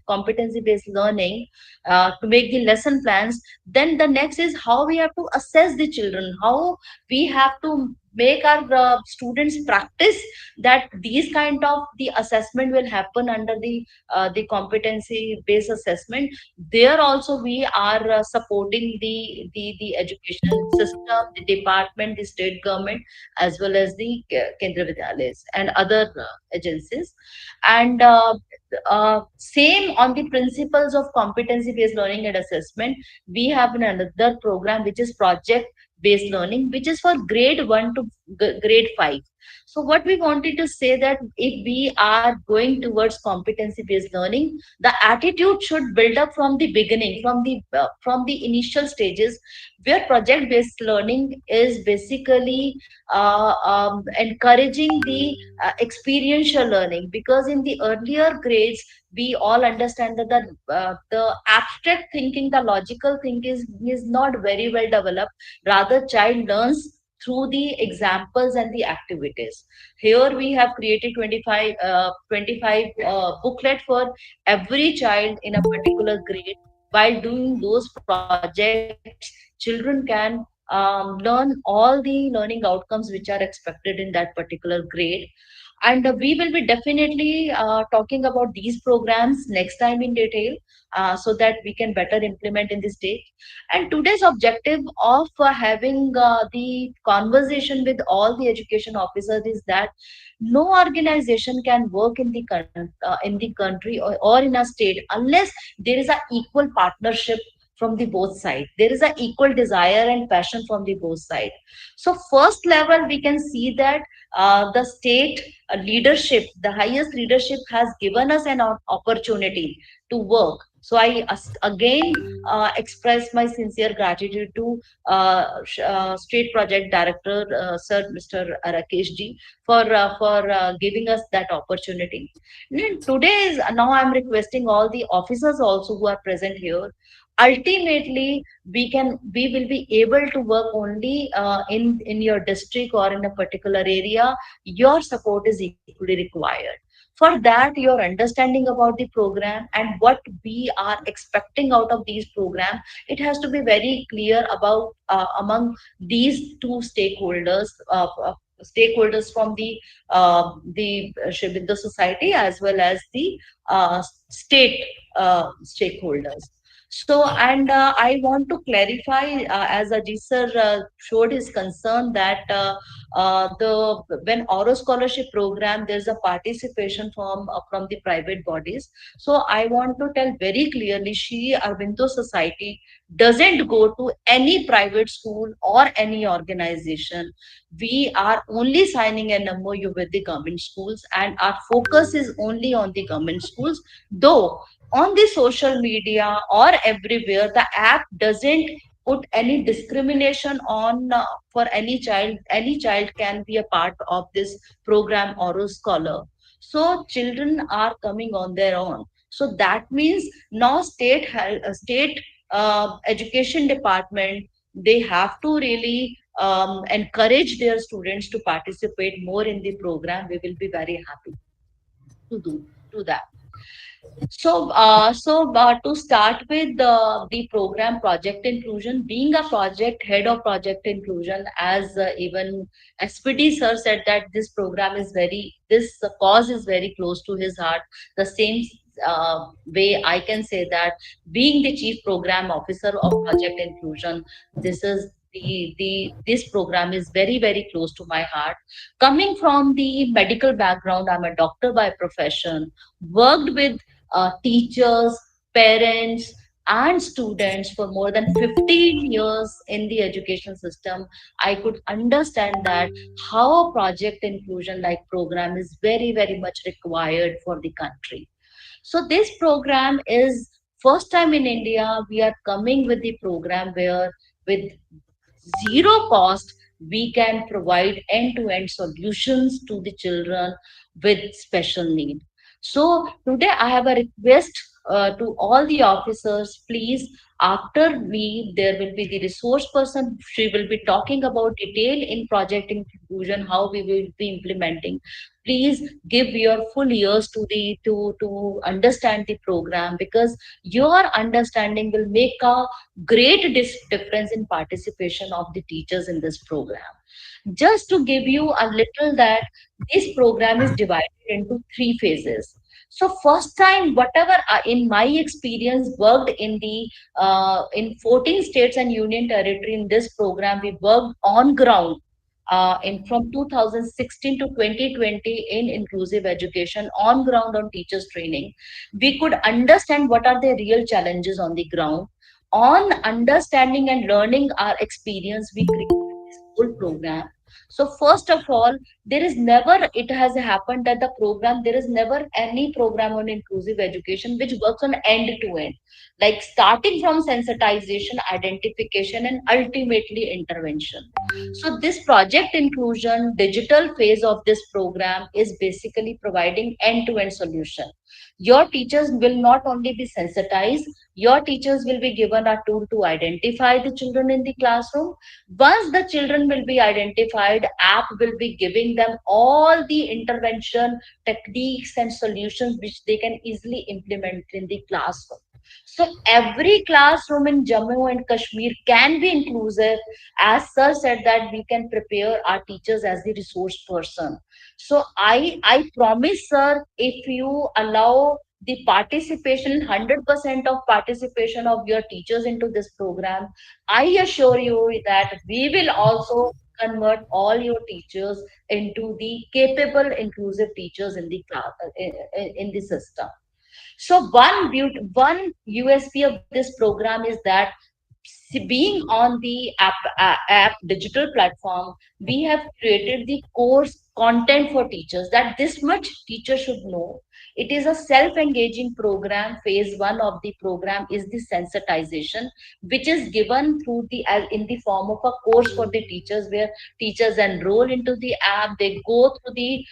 competency based learning, to make the lesson plans, then the next is how we have to assess the children, how we have to make our students practice that these kind of the assessment will happen under the competency based assessment. There also we are supporting the education system, the department, the state government, as well as the Kendra Vidyalayas and other agencies. And same on the principles of competency based learning and assessment, we have another program which is project based learning, which is for grade 1 to grade 5. So what we wanted to say that if we are going towards competency based learning, the attitude should build up from the beginning, from the initial stages, where project based learning is basically encouraging the experiential learning, because in the earlier grades we all understand that the abstract thinking, the logical thinking is not very well developed. Rather, child learns through the examples and the activities. Here we have created 25 booklet for every child in a particular grade. While doing those projects, children can learn all the learning outcomes which are expected in that particular grade. And we will be definitely talking about these programs next time in detail, so that we can better implement in this stage. And today's objective of having the conversation with all the education officers is that no organization can work in the country or in a state unless there is an equal partnership from the both side. There is an equal desire and passion from the both side. So first level, we can see that the state leadership, the highest leadership, has given us an opportunity to work. So I again express my sincere gratitude to State Project Director, Sir Mr. Rakesh ji, for giving us that opportunity. Today is now I'm requesting all the officers also who are present here. Ultimately, we will be able to work only in your district or in a particular area. Your support is equally required. For that, your understanding about the program and what we are expecting out of these programs, it has to be very clear about among these two stakeholders. Stakeholders from the Sri Aurobindo Society as well as the state stakeholders. So, and I want to clarify, as Ajit sir showed his concern that the when Oro scholarship program, there's a participation from the private bodies. So I want to tell very clearly, Sri Aurobindo Society doesn't go to any private school or any organization. We are only signing an MOU with the government schools, and our focus is only on the government schools. Though on the social media or everywhere, the app doesn't put any discrimination on for any child. Any child can be a part of this program or a scholar. So children are coming on their own. So that means now state education department, they have to really encourage their students to participate more in the program. We will be very happy to do that. So, to start with the program Project Inclusion, being a project head of Project Inclusion, as even SPD sir said that this cause is very close to his heart. The same way I can say that being the chief program officer of Project Inclusion, this is this program is very close to my heart. Coming from the medical background, I'm a doctor by profession, worked with teachers, parents, and students for more than 15 years in the education system. I could understand that how a project inclusion like program is very much required for the country. So this program is first time in India. We are coming with the program where with zero cost we can provide end-to-end solutions to the children with special need. So today I have a request to all the officers. Please, after me there will be the resource person. She will be talking about detail in project inclusion, how we will be implementing. Please give your full ears to the to understand the program, because your understanding will make a great difference in participation of the teachers in this program. Just to give you a little that this program is divided into three phases. So first time, whatever in my experience worked in 14 states and union territory in this program, we worked on ground in from 2016 to 2020 in inclusive education on ground on teachers training. We could understand what are the real challenges on the ground. On understanding and learning our experience, we created this whole program. So first of all, there is never, it has happened that the program, there is never any program on inclusive education which works on end to end, like starting from sensitization, identification, and ultimately intervention. So this project inclusion digital phase of this program is basically providing end to end solution. Your teachers will not only be sensitized, your teachers will be given a tool to identify the children in the classroom. Once the children will be identified, app will be giving them all the intervention techniques and solutions which they can easily implement in the classroom. So every classroom in Jammu and Kashmir can be inclusive. As sir said that we can prepare our teachers as the resource person. So I promise sir, if you allow the participation, 100% of participation of your teachers into this program, I assure you that we will also convert all your teachers into the capable inclusive teachers in the class in the system. So one USP of this program is that, being on the app digital platform, we have created the course content for teachers, that this much teacher should know. It is a self-engaging program. Phase one of the program is the sensitization, which is given through the in the form of a course for the teachers, where teachers enroll into the app, they go through the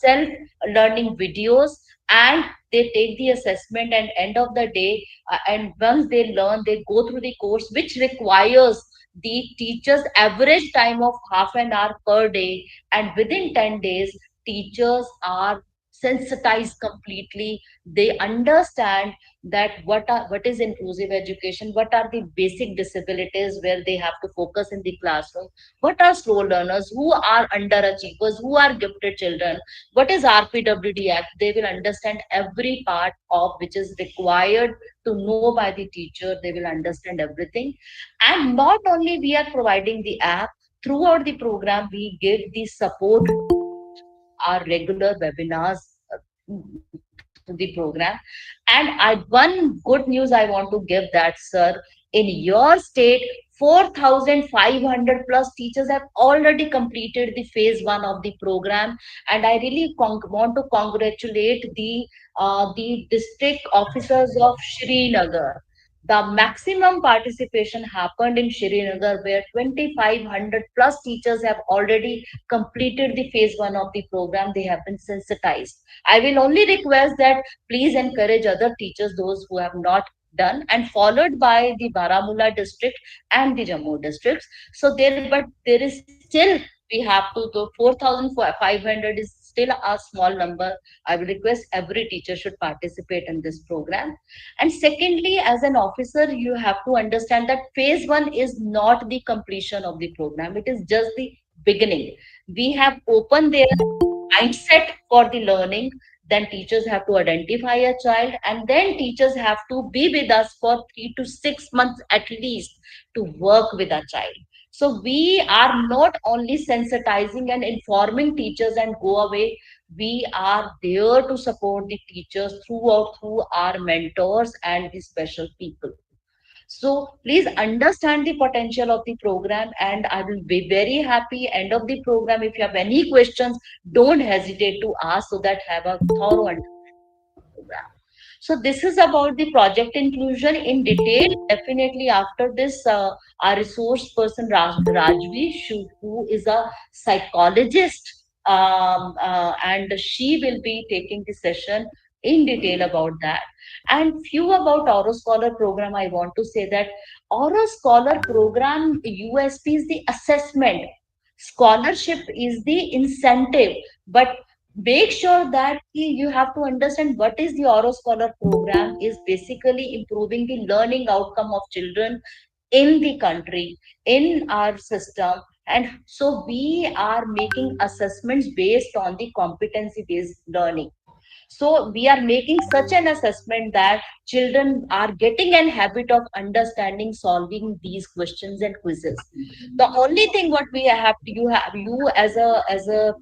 self learning videos, and they take the assessment, and end of the day, and once they learn, they go through the course, which requires the teachers average time of half an hour per day, and within 10 days teachers are sensitized completely. They understand that what is inclusive education, what are the basic disabilities where they have to focus in the classroom, what are slow learners, who are underachievers, who are gifted children, what is RPWD Act. They will understand every part of which is required to know by the teacher. They will understand everything. And not only we are providing the app, throughout the program we give the support, our regular webinars to the program. And one good news I want to give, that sir, in your state 4,500 plus teachers have already completed the phase one of the program. And I really want to congratulate the district officers of Srinagar. The maximum participation happened in Srinagar, where 2,500 plus teachers have already completed the phase one of the program. They have been sensitized. I will only request that please encourage other teachers, those who have not done, and followed by the Baramulla district and the Jammu districts. So there, but there is still, we have to, the 4,500 is still a small number. I will request every teacher should participate in this program. And secondly, as an officer, you have to understand that phase one is not the completion of the program. It is just the beginning. We have opened their mindset for the learning. Then teachers have to identify a child, and then teachers have to be with us for 3 to 6 months at least to work with a child. So we are not only sensitizing and informing teachers and go away. We are there to support the teachers throughout, through our mentors and the special people. So please understand the potential of the program, and I will be very happy end of the program. If you have any questions, don't hesitate to ask, so that have a thorough program. So this is about the project inclusion in detail. Definitely after this, our resource person Rajvi, who is a psychologist, and she will be taking the session in detail about that. And few about Auro Scholar program. I want to say that Auro Scholar program USP is the assessment. Scholarship is the incentive, but make sure that you have to understand what is the Auro Scholar program is basically improving the learning outcome of children in the country, in our system. And so we are making assessments based on the competency based learning. So we are making such an assessment that children are getting an habit of understanding, solving these questions and quizzes. The only thing what we have to, you as a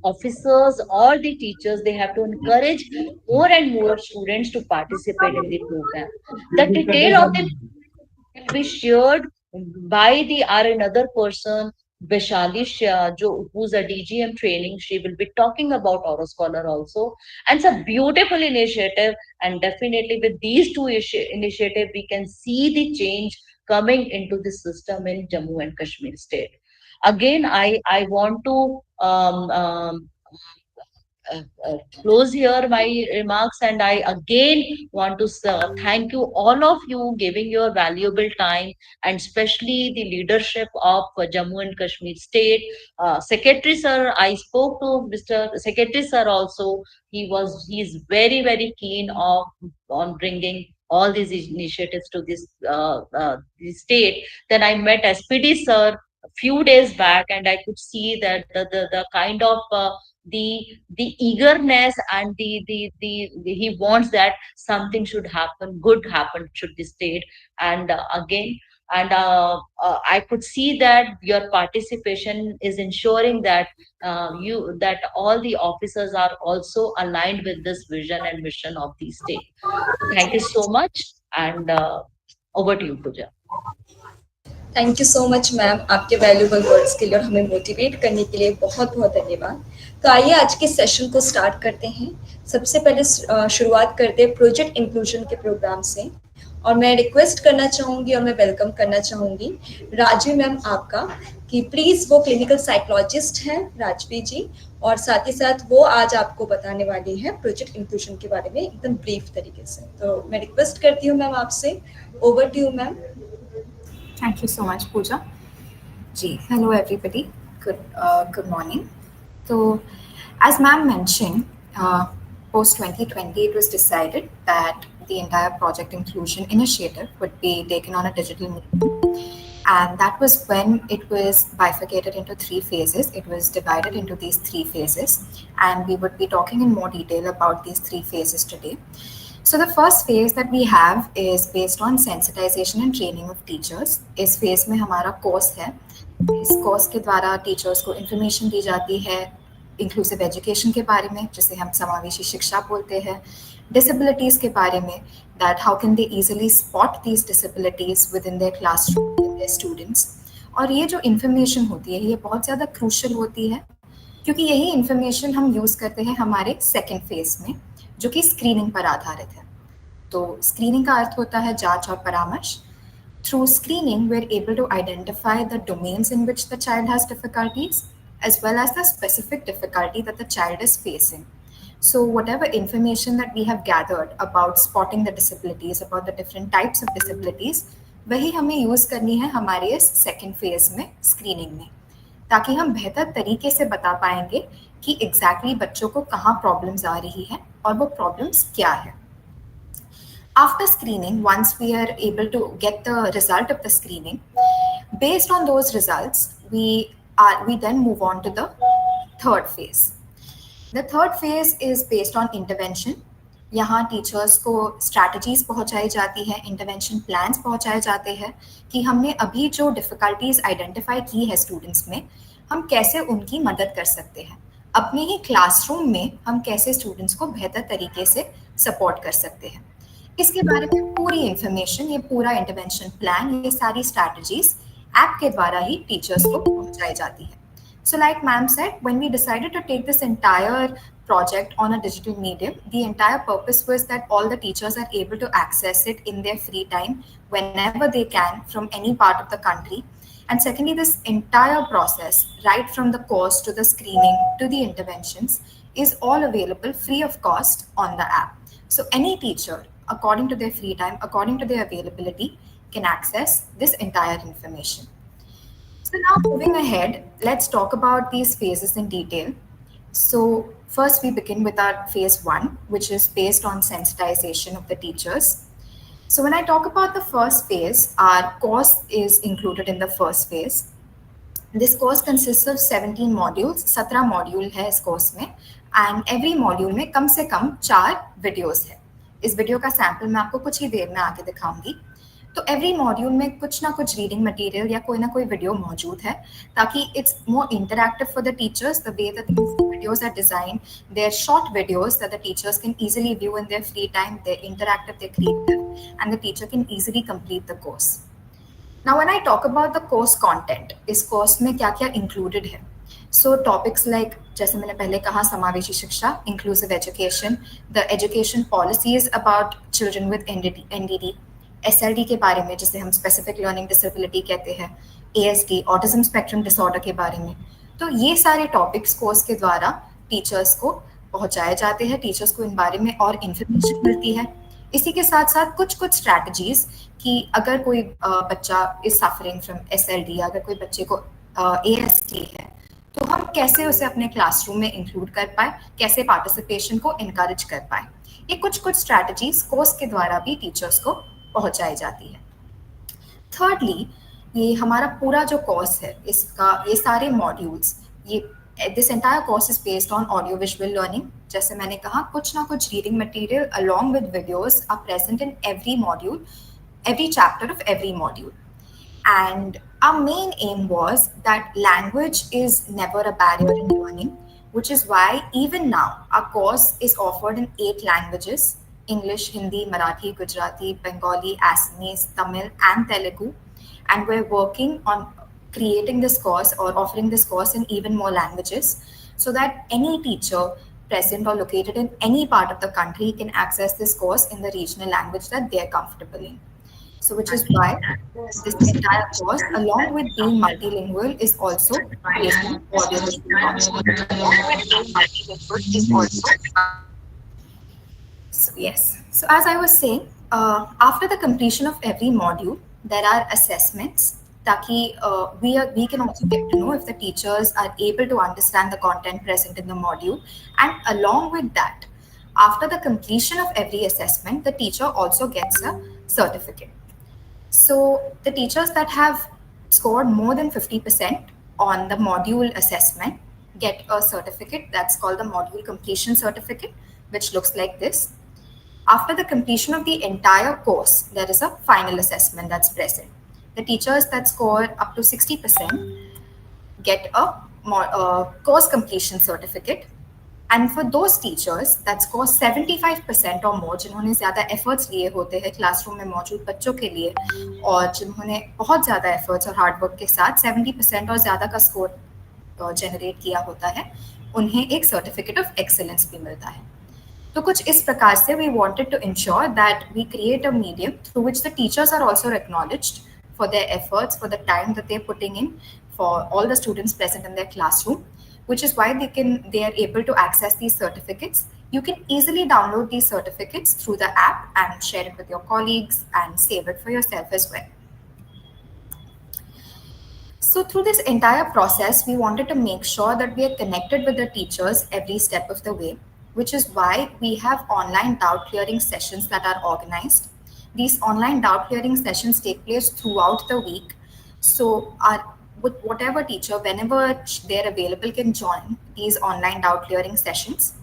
officers or the teachers, they have to encourage more and more students to participate in the program. The detail of the will be shared by the our another person, Vaishali Shah, who's a DGM training. She will be talking about Auro Scholar also. And it's a beautiful initiative. And definitely with these two initiatives, we can see the change coming into the system in Jammu and Kashmir state. Again, I want to uh, close here my remarks, and I again want to thank you, all of you, giving your valuable time, and especially the leadership of Jammu and Kashmir state. Secretary sir, I spoke to Mr. Secretary sir also. He's very very keen of on bringing all these initiatives to this state. Then I met SPD sir a few days back, and I could see that the kind of the eagerness, and the he wants that something should happen, good happen should the state. And again, and I could see that your participation is ensuring that that all the officers are also aligned with this vision and mission of the state. So thank you so much, and over to you, Pooja. Thank you so much ma'am, आपके valuable words के लिए और हमें motivate करने के लिए बहुत बहुत धन्यवाद। तो आइए आज के सेशन को स्टार्ट करते हैं। सबसे पहले शुरुआत करते हैं प्रोजेक्ट इंक्लूजन के प्रोग्राम से, और मैं रिक्वेस्ट करना चाहूँगी और मैं वेलकम करना चाहूँगी राजवी मैम आपका, कि प्लीज़ वो क्लिनिकल साइकोलॉजिस्ट हैं राजवी जी, और साथ ही साथ वो आज आपको बताने वाली हैं प्रोजेक्ट इंक्लूजन के बारे में एकदम ब्रीफ तरीके से। तो मैं रिक्वेस्ट करती हूँ मैम आपसे, over to you ma'am. Thank you so much, Pooja. Ji, hello everybody. Good morning. So, as ma'am mentioned, post 2020, it was decided that the entire project inclusion initiative would be taken on a digital medium, and that was when it was bifurcated into 3 phases. It was divided into these 3 phases, and we would be talking in more detail about these 3 phases today. So the first phase that we have is based on sensitization and training of teachers. इस phase में हमारा course है। इस course के द्वारा teachers को information दी जाती है inclusive education के बारे में, जिसे हम समावेशी शिक्षा बोलते हैं, disabilities के बारे में, that how can they easily spot these disabilities within their classroom, within their students. और ये जो information होती है ये बहुत ज़्यादा crucial होती है, क्योंकि यही information हम use करते हैं हमारे second phase में, जो कि स्क्रीनिंग पर आधारित है। तो स्क्रीनिंग का अर्थ होता है जांच और परामर्श। Through screening we are able to identify the domains in which the child has difficulties as well as the specific difficulty that the child is facing. So whatever information that we have gathered about spotting the disabilities, about the different types of disabilities, वही हमें use करनी है हमारे इस second phase में screening में, ताकि हम बेहतर तरीके से बता पाएंगे कि एग्जैक्टली बच्चों को कहाँ प्रॉब्लम्स आ रही है और वो प्रॉब्लम्स क्या है। After screening, once we are able to get the result of the screening, based on those results, we then move on to the third phase. The third phase is based on intervention. यहाँ teachers को strategies पहुँचाई जाती है, intervention plans पहुँचाए जाते हैं कि हमने अभी जो डिफ़िकल्टीज आइडेंटिफाई की है स्टूडेंट्स में, हम कैसे उनकी मदद कर सकते हैं। अपने ही क्लासरूम में हम कैसे स्टूडेंट्स को बेहतर तरीके से सपोर्ट कर सकते हैं, इसके बारे में पूरी इंफॉर्मेशन, ये पूरा इंटरवेंशन प्लान, ये सारी स्ट्रैटेजीज ऐप के द्वारा ही टीचर्स को पहुंचाई जाती है। So like ma'am said, when we decided to take this entire project on a digital medium, the entire purpose was that all the teachers are able to access it in their free time whenever they can from any part of the country. And secondly, this entire process, right from the course to the screening to the interventions, is all available free of cost on the app. So any teacher, according to their free time, according to their availability, can access this entire information. So now moving ahead, let's talk about these phases in detail. So first we begin with our phase 1, which is based on sensitization of the teachers. So when I talk about the first phase, our course is included in the first phase. This course consists of 17 modules, 17 module है इस course में, and every module में कम से कम 4 videos है। इस video का sample मैं आपको कुछ ही देर में आके दिखाऊंगी। तो एवरी मॉड्यूल में कुछ ना कुछ रीडिंग मटेरियल या कोई ना कोई वीडियो मौजूद है, ताकि it's more interactive for the teachers. The way that these videos are designed, they are short videos that the teachers can easily view in their free time. They're interactive, they're creative, and the teacher can easily complete the course. Now when I talk about the course content, इस course में क्या क्या included है? So topics like, जैसे मैंने पहले कहा, समावेशी शिक्षा, inclusive education, the education policies about children with NDD, SLD के बारे में, जिसे हम स्पेसिफिक लर्निंग डिसेबिलिटी कहते हैं, ASD, ऑटिज्म स्पेक्ट्रम डिसऑर्डर के बारे में। तो ये सारे टॉपिक्स कोर्स के द्वारा टीचर्स को पहुंचाए जाते हैं, टीचर्स को इन बारे में और इन्फॉर्मेशन मिलती है। इसी के साथ साथ कुछ स्ट्रैटेजीज कि अगर कोई बच्चा इज सफरिंग फ्रॉम SLD, अगर कोई बच्चे को ASD है, तो हम कैसे उसे अपने क्लासरूम में इंक्लूड कर पाए, कैसे पार्टिसिपेशन को इनकरेज कर पाए। ये कुछ स्ट्रैटेजीज कोर्स के द्वारा भी टीचर्स को पहुंचाई जाती है। थर्डली, ये हमारा पूरा जो कोर्स है, इसका ये सारे मॉड्यूल्स, ये this entire course is based on audio visual learning. जैसे मैंने कहा, कुछ ना कुछ reading material along with videos are present in every module, every chapter of every module. And our main aim was that language is never a barrier in learning, which is why even now our course is offered in 8 languages: English, Hindi, Marathi, Gujarati, Bengali, Assamese, Tamil, and Telugu. And we're working on creating this course or offering this course in even more languages so that any teacher present or located in any part of the country can access this course in the regional language that they're comfortable in. So, which is why this entire course, along with being multilingual, is also based on audio visual So, yes. So, as I was saying, after the completion of every module, there are assessments. Taki, we can also get to know if the teachers are able to understand the content present in the module. And along with that, after the completion of every assessment, the teacher also gets a certificate. So the teachers that have scored more than 50% on the module assessment get a certificate that's called the module completion certificate, which looks like this. After the completion of the entire course, there is a final assessment that's present. The teachers that score up to 60% get a course completion certificate. And for those teachers that score 75% or more, जिन्होंने ज़्यादा efforts लिए होते हैं classroom में मौजूद बच्चों के लिए और जिन्होंने बहुत ज़्यादा efforts और hard work के साथ 70% और ज़्यादा का score generate किया होता है, उन्हें एक certificate of excellence भी मिलता है. तो कुछ इस प्रकार से we wanted to ensure that we create a medium through which the teachers are also acknowledged for their efforts, for the time that they're putting in, for all the students present in their classroom, which is why they are able to access these certificates. You can easily download these certificates through the app and share it with your colleagues and save it for yourself as well. So through this entire process, we wanted to make sure that we are connected with the teachers every step of the way, which is why we have online doubt clearing sessions that are organized. These online doubt clearing sessions take place throughout the week. So whatever teacher, whenever they're available, can join these online doubt clearing sessions.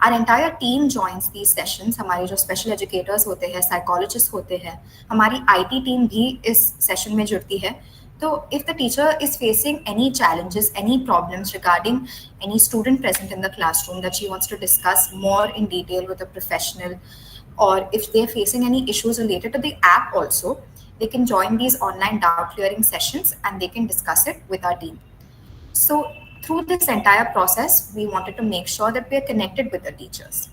Our entire team joins these sessions. हमारे जो special educators होते हैं, psychologists होते हैं, हमारी IT team भी इस session में जुड़ती है. So if the teacher is facing any challenges, any problems regarding any student present in the classroom that she wants to discuss more in detail with a professional, or if they're facing any issues related to the app also, they can join these online doubt clearing sessions and they can discuss it with our team. So through this entire process, we wanted to make sure that we are connected with the teachers.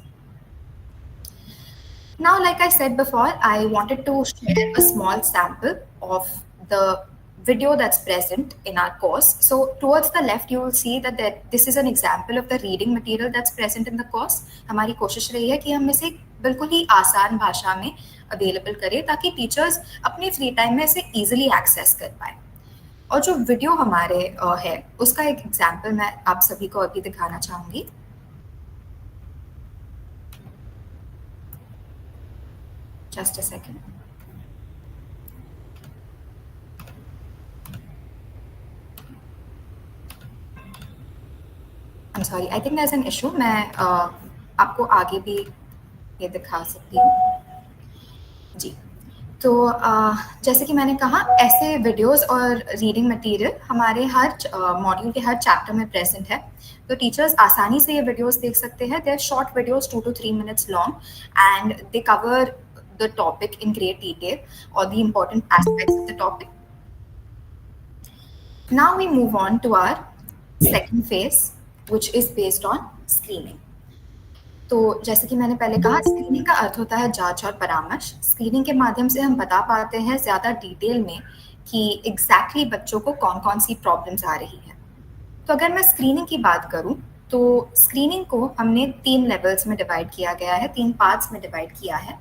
Now, like I said before, I wanted to share a small sample of the video that's present in our course. So towards the left, you will see that this is an example of the reading material that's present in the course. हमारी कोशिश रही है कि हम इसे बिल्कुल ही आसान भाषा में अवेलेबल करें ताकि टीचर्स अपने फ्री टाइम में इसे इजीली एक्सेस कर पाए. और जो वीडियो हमारे है उसका एक एग्जाम्पल मैं आप सभी को अभी दिखाना चाहूंगी. Just a second. I'm sorry, I think there's an issue. मैं आपको आगे भी ये दिखा सकती हूँ जी. तो जैसे कि मैंने कहा, ऐसे वीडियोस और रीडिंग मटेरियल हमारे हर मॉड्यूल के हर चैप्टर में प्रेजेंट है. तो टीचर्स आसानी से ये वीडियोस देख सकते हैं. They are short videos 2 to 3 minutes long and they cover the topic in great detail or the important aspects of the topic. Now we move on to our second phase, which is based on screening. तो जैसे कि मैंने पहले कहा, screening का अर्थ होता है जांच और परामर्श. स्क्रीनिंग के माध्यम से हम बता पाते हैं ज़्यादा डिटेल में कि एग्जैक्टली बच्चों को कौन कौन सी प्रॉब्लम्स आ रही है. तो अगर मैं स्क्रीनिंग की बात करूं तो स्क्रीनिंग को हमने 3 लेवल्स में डिवाइड किया गया है, 3 पार्ट्स में डिवाइड किया है.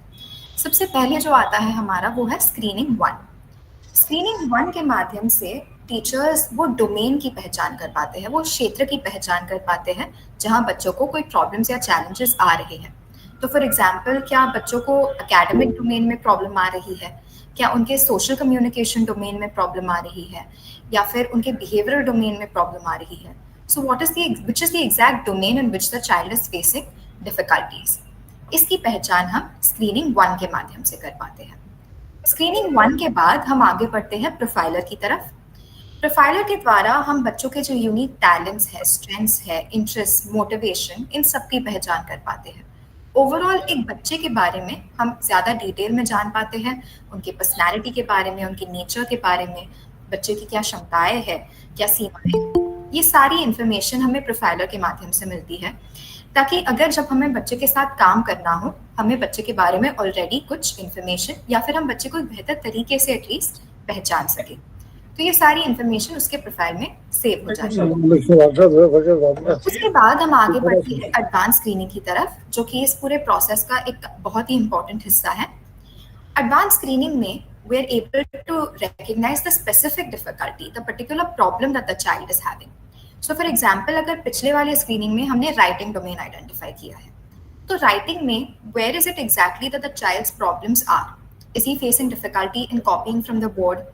सबसे पहले जो आता है हमारा वो है स्क्रीनिंग 1. स्क्रीनिंग 1 के माध्यम से टीचर्स वो डोमेन की पहचान कर पाते हैं, वो क्षेत्र की पहचान कर पाते हैं जहां बच्चों को कोई प्रॉब्लम्स या चैलेंजेस आ रहे हैं. तो फॉर एग्जांपल, क्या बच्चों को एकेडमिक डोमेन में प्रॉब्लम आ रही है, क्या उनके सोशल कम्युनिकेशन डोमेन में प्रॉब्लम आ रही है, या फिर उनके बिहेवियरल डोमेन में प्रॉब्लम आ रही है. So which is the exact domain in which the child is facing difficulties. इसकी पहचान हम स्क्रीनिंग 1 के माध्यम से कर पाते हैं. स्क्रीनिंग 1 के बाद हम आगे बढ़ते हैं प्रोफाइलर की तरफ। प्रोफाइलर के द्वारा हम बच्चों के जो यूनिक टैलेंट्स है, स्ट्रेंथ्स है, इंटरेस्ट, मोटिवेशन, इन सब की पहचान कर पाते हैं। ओवरऑल एक बच्चे के बारे में हम ज़्यादा डिटेल में जान पाते हैं, उनकी पर्सनैलिटी के बारे में, उनके नेचर के बारे में, बच्चे की क्या क्षमताएं हैं, क्या सीमाएं हैं। ये सारी इन्फॉर्मेशन हमें प्रोफाइलर के माध्यम से मिलती है, ताकि अगर जब हमें बच्चे के साथ काम करना हो, हमें बच्चे के बारे में ऑलरेडी कुछ इन्फॉर्मेशन या फिर हम बच्चे को बेहतर तरीके से एटलीस्ट पहचान सके। तो ये सारी इन्फॉर्मेशन उसके प्रोफाइल में सेव हो जाती है। उसके बाद हम आगे बढ़ते हैं एडवांस स्क्रीनिंग की तरफ, जो कि इस पूरे प्रोसेस का एक बहुत ही इम्पोर्टेंट हिस्सा है। एडवांस स्क्रीनिंग में we are able to recognize the specific difficulty, the particular problem that the child is having. So for example, अगर पिछले वाले स्क्रीनिंग में हमने राइटिंग डोमेन आइडेंटिफाई किया है, तो राइटिंग में where is it exactly that the child's problems are? Is he facing difficulty in copying from the board?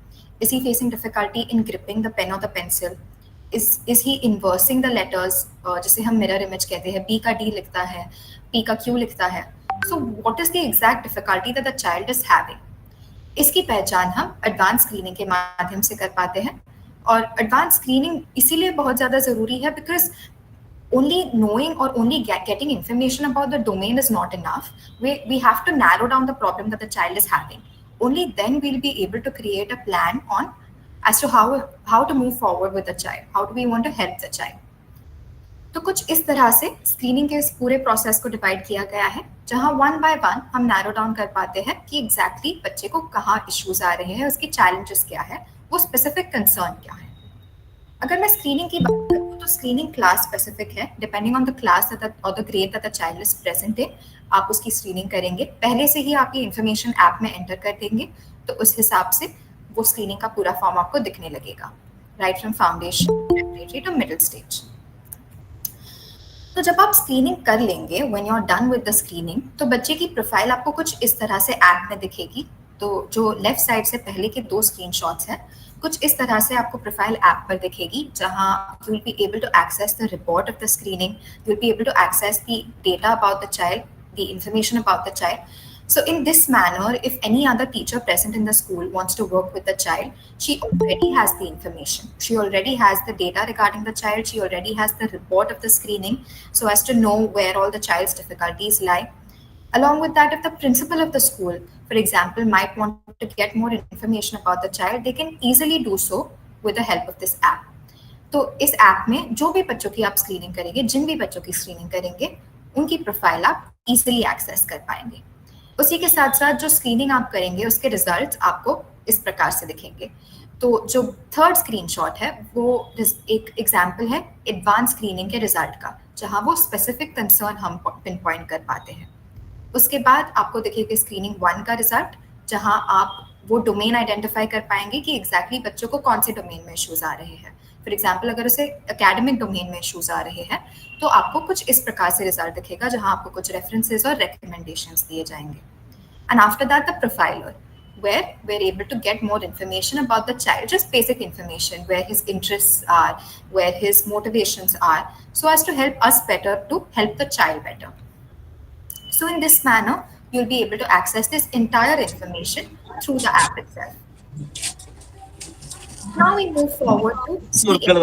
Is he facing difficulty in gripping the pen or the pencil? Is he inversing the letters? जिसे हम mirror image कहते हैं, B का D लिखता है, P का Q लिखता है. So what is the exact difficulty that the child is having? इसकी पहचान हम एडवांस स्क्रीनिंग के माध्यम से कर पाते हैं। और एडवांस स्क्रीनिंग इसीलिए बहुत ज़्यादा ज़रूरी है because only knowing or only getting information about the domain is not enough. We have to narrow down the problem that the child is having. Only then we'll be able to create a plan on as to how to move forward with the child. How do we want to help the child? तो कुछ इस तरह से screening के इस पूरे process को divide किया गया है, जहां वन बाय वन हम नैरो डाउन कर पाते हैं कि एग्जैक्टली बच्चे को कहाँ इश्यूज आ रहे हैं, उसके चैलेंजेस क्या है, वो स्पेसिफिक कंसर्न क्या है। अगर मैं स्क्रीनिंग की बात करूँ तो स्क्रीनिंग क्लास स्पेसिफिक है, डिपेंडिंग ऑन द क्लास और the grade that the child is present in, आप उसकी स्क्रीनिंग करेंगे। पहले से ही आप ये इन्फॉर्मेशन ऐप में एंटर कर देंगे, तो उस हिसाब से वो स्क्रीनिंग का पूरा फॉर्म आपको दिखने लगेगा, right from foundation, preparatory to middle stage. तो जब आप स्क्रीनिंग कर लेंगे, when you are done with the screening, तो बच्चे की प्रोफाइल आपको कुछ इस तरह से ऐप में दिखेगी। तो जो लेफ्ट साइड से पहले के 2 स्क्रीनशॉट्स हैं, कुछ इस तरह से आपको प्रोफाइल ऐप पर दिखेगी, जहां you will be able to access the report of the screening, you will be able to access the data about the child, the information about the child. So in this manner, if any other teacher present in the school wants to work with the child, she already has the information. She already has the data regarding the child. She already has the report of the screening, so as to know where all the child's difficulties lie. Along with that, if the principal of the school, for example, might want to get more information about the child, they can easily do so with the help of this app. तो इस app में जो भी बच्चों की आप screening करेंगे, जिन भी बच्चों की स्क्रीनिंग करेंगे, उनकी प्रोफाइल आप इजीली एक्सेस कर पाएंगे। उसी के साथ साथ जो स्क्रीनिंग आप करेंगे, उसके रिजल्ट्स आपको इस प्रकार से दिखेंगे। तो जो थर्ड स्क्रीनशॉट है, वो एक एग्जाम्पल है एडवांस स्क्रीनिंग के रिजल्ट का, जहां वो स्पेसिफिक कंसर्न हम पिन पॉइंट कर पाते हैं। उसके बाद आपको दिखेगा स्क्रीनिंग 1 का रिजल्ट, जहां आप वो डोमेन आइडेंटिफाई कर पाएंगे कि एग्जैक्टली बच्चों को कौन से डोमेन में इश्यूज आ रहे हैं। फॉर एग्जाम्पल, अगर उसे एकेडमिक डोमेन में इश्यूज आ रहे हैं, तो आपको कुछ इस प्रकार से रिजल्ट दिखेगा, जहां आपको कुछ रेफरेंसेस और रिकमेंडेशंस दिए जाएंगे। And after that the profiler, where we're able to get more information about the child, just basic information, where his interests are, where his motivations are, so as to help us better to help the child better. So in this manner, you'll be able to access this entire information through the app itself. Now we move forward to the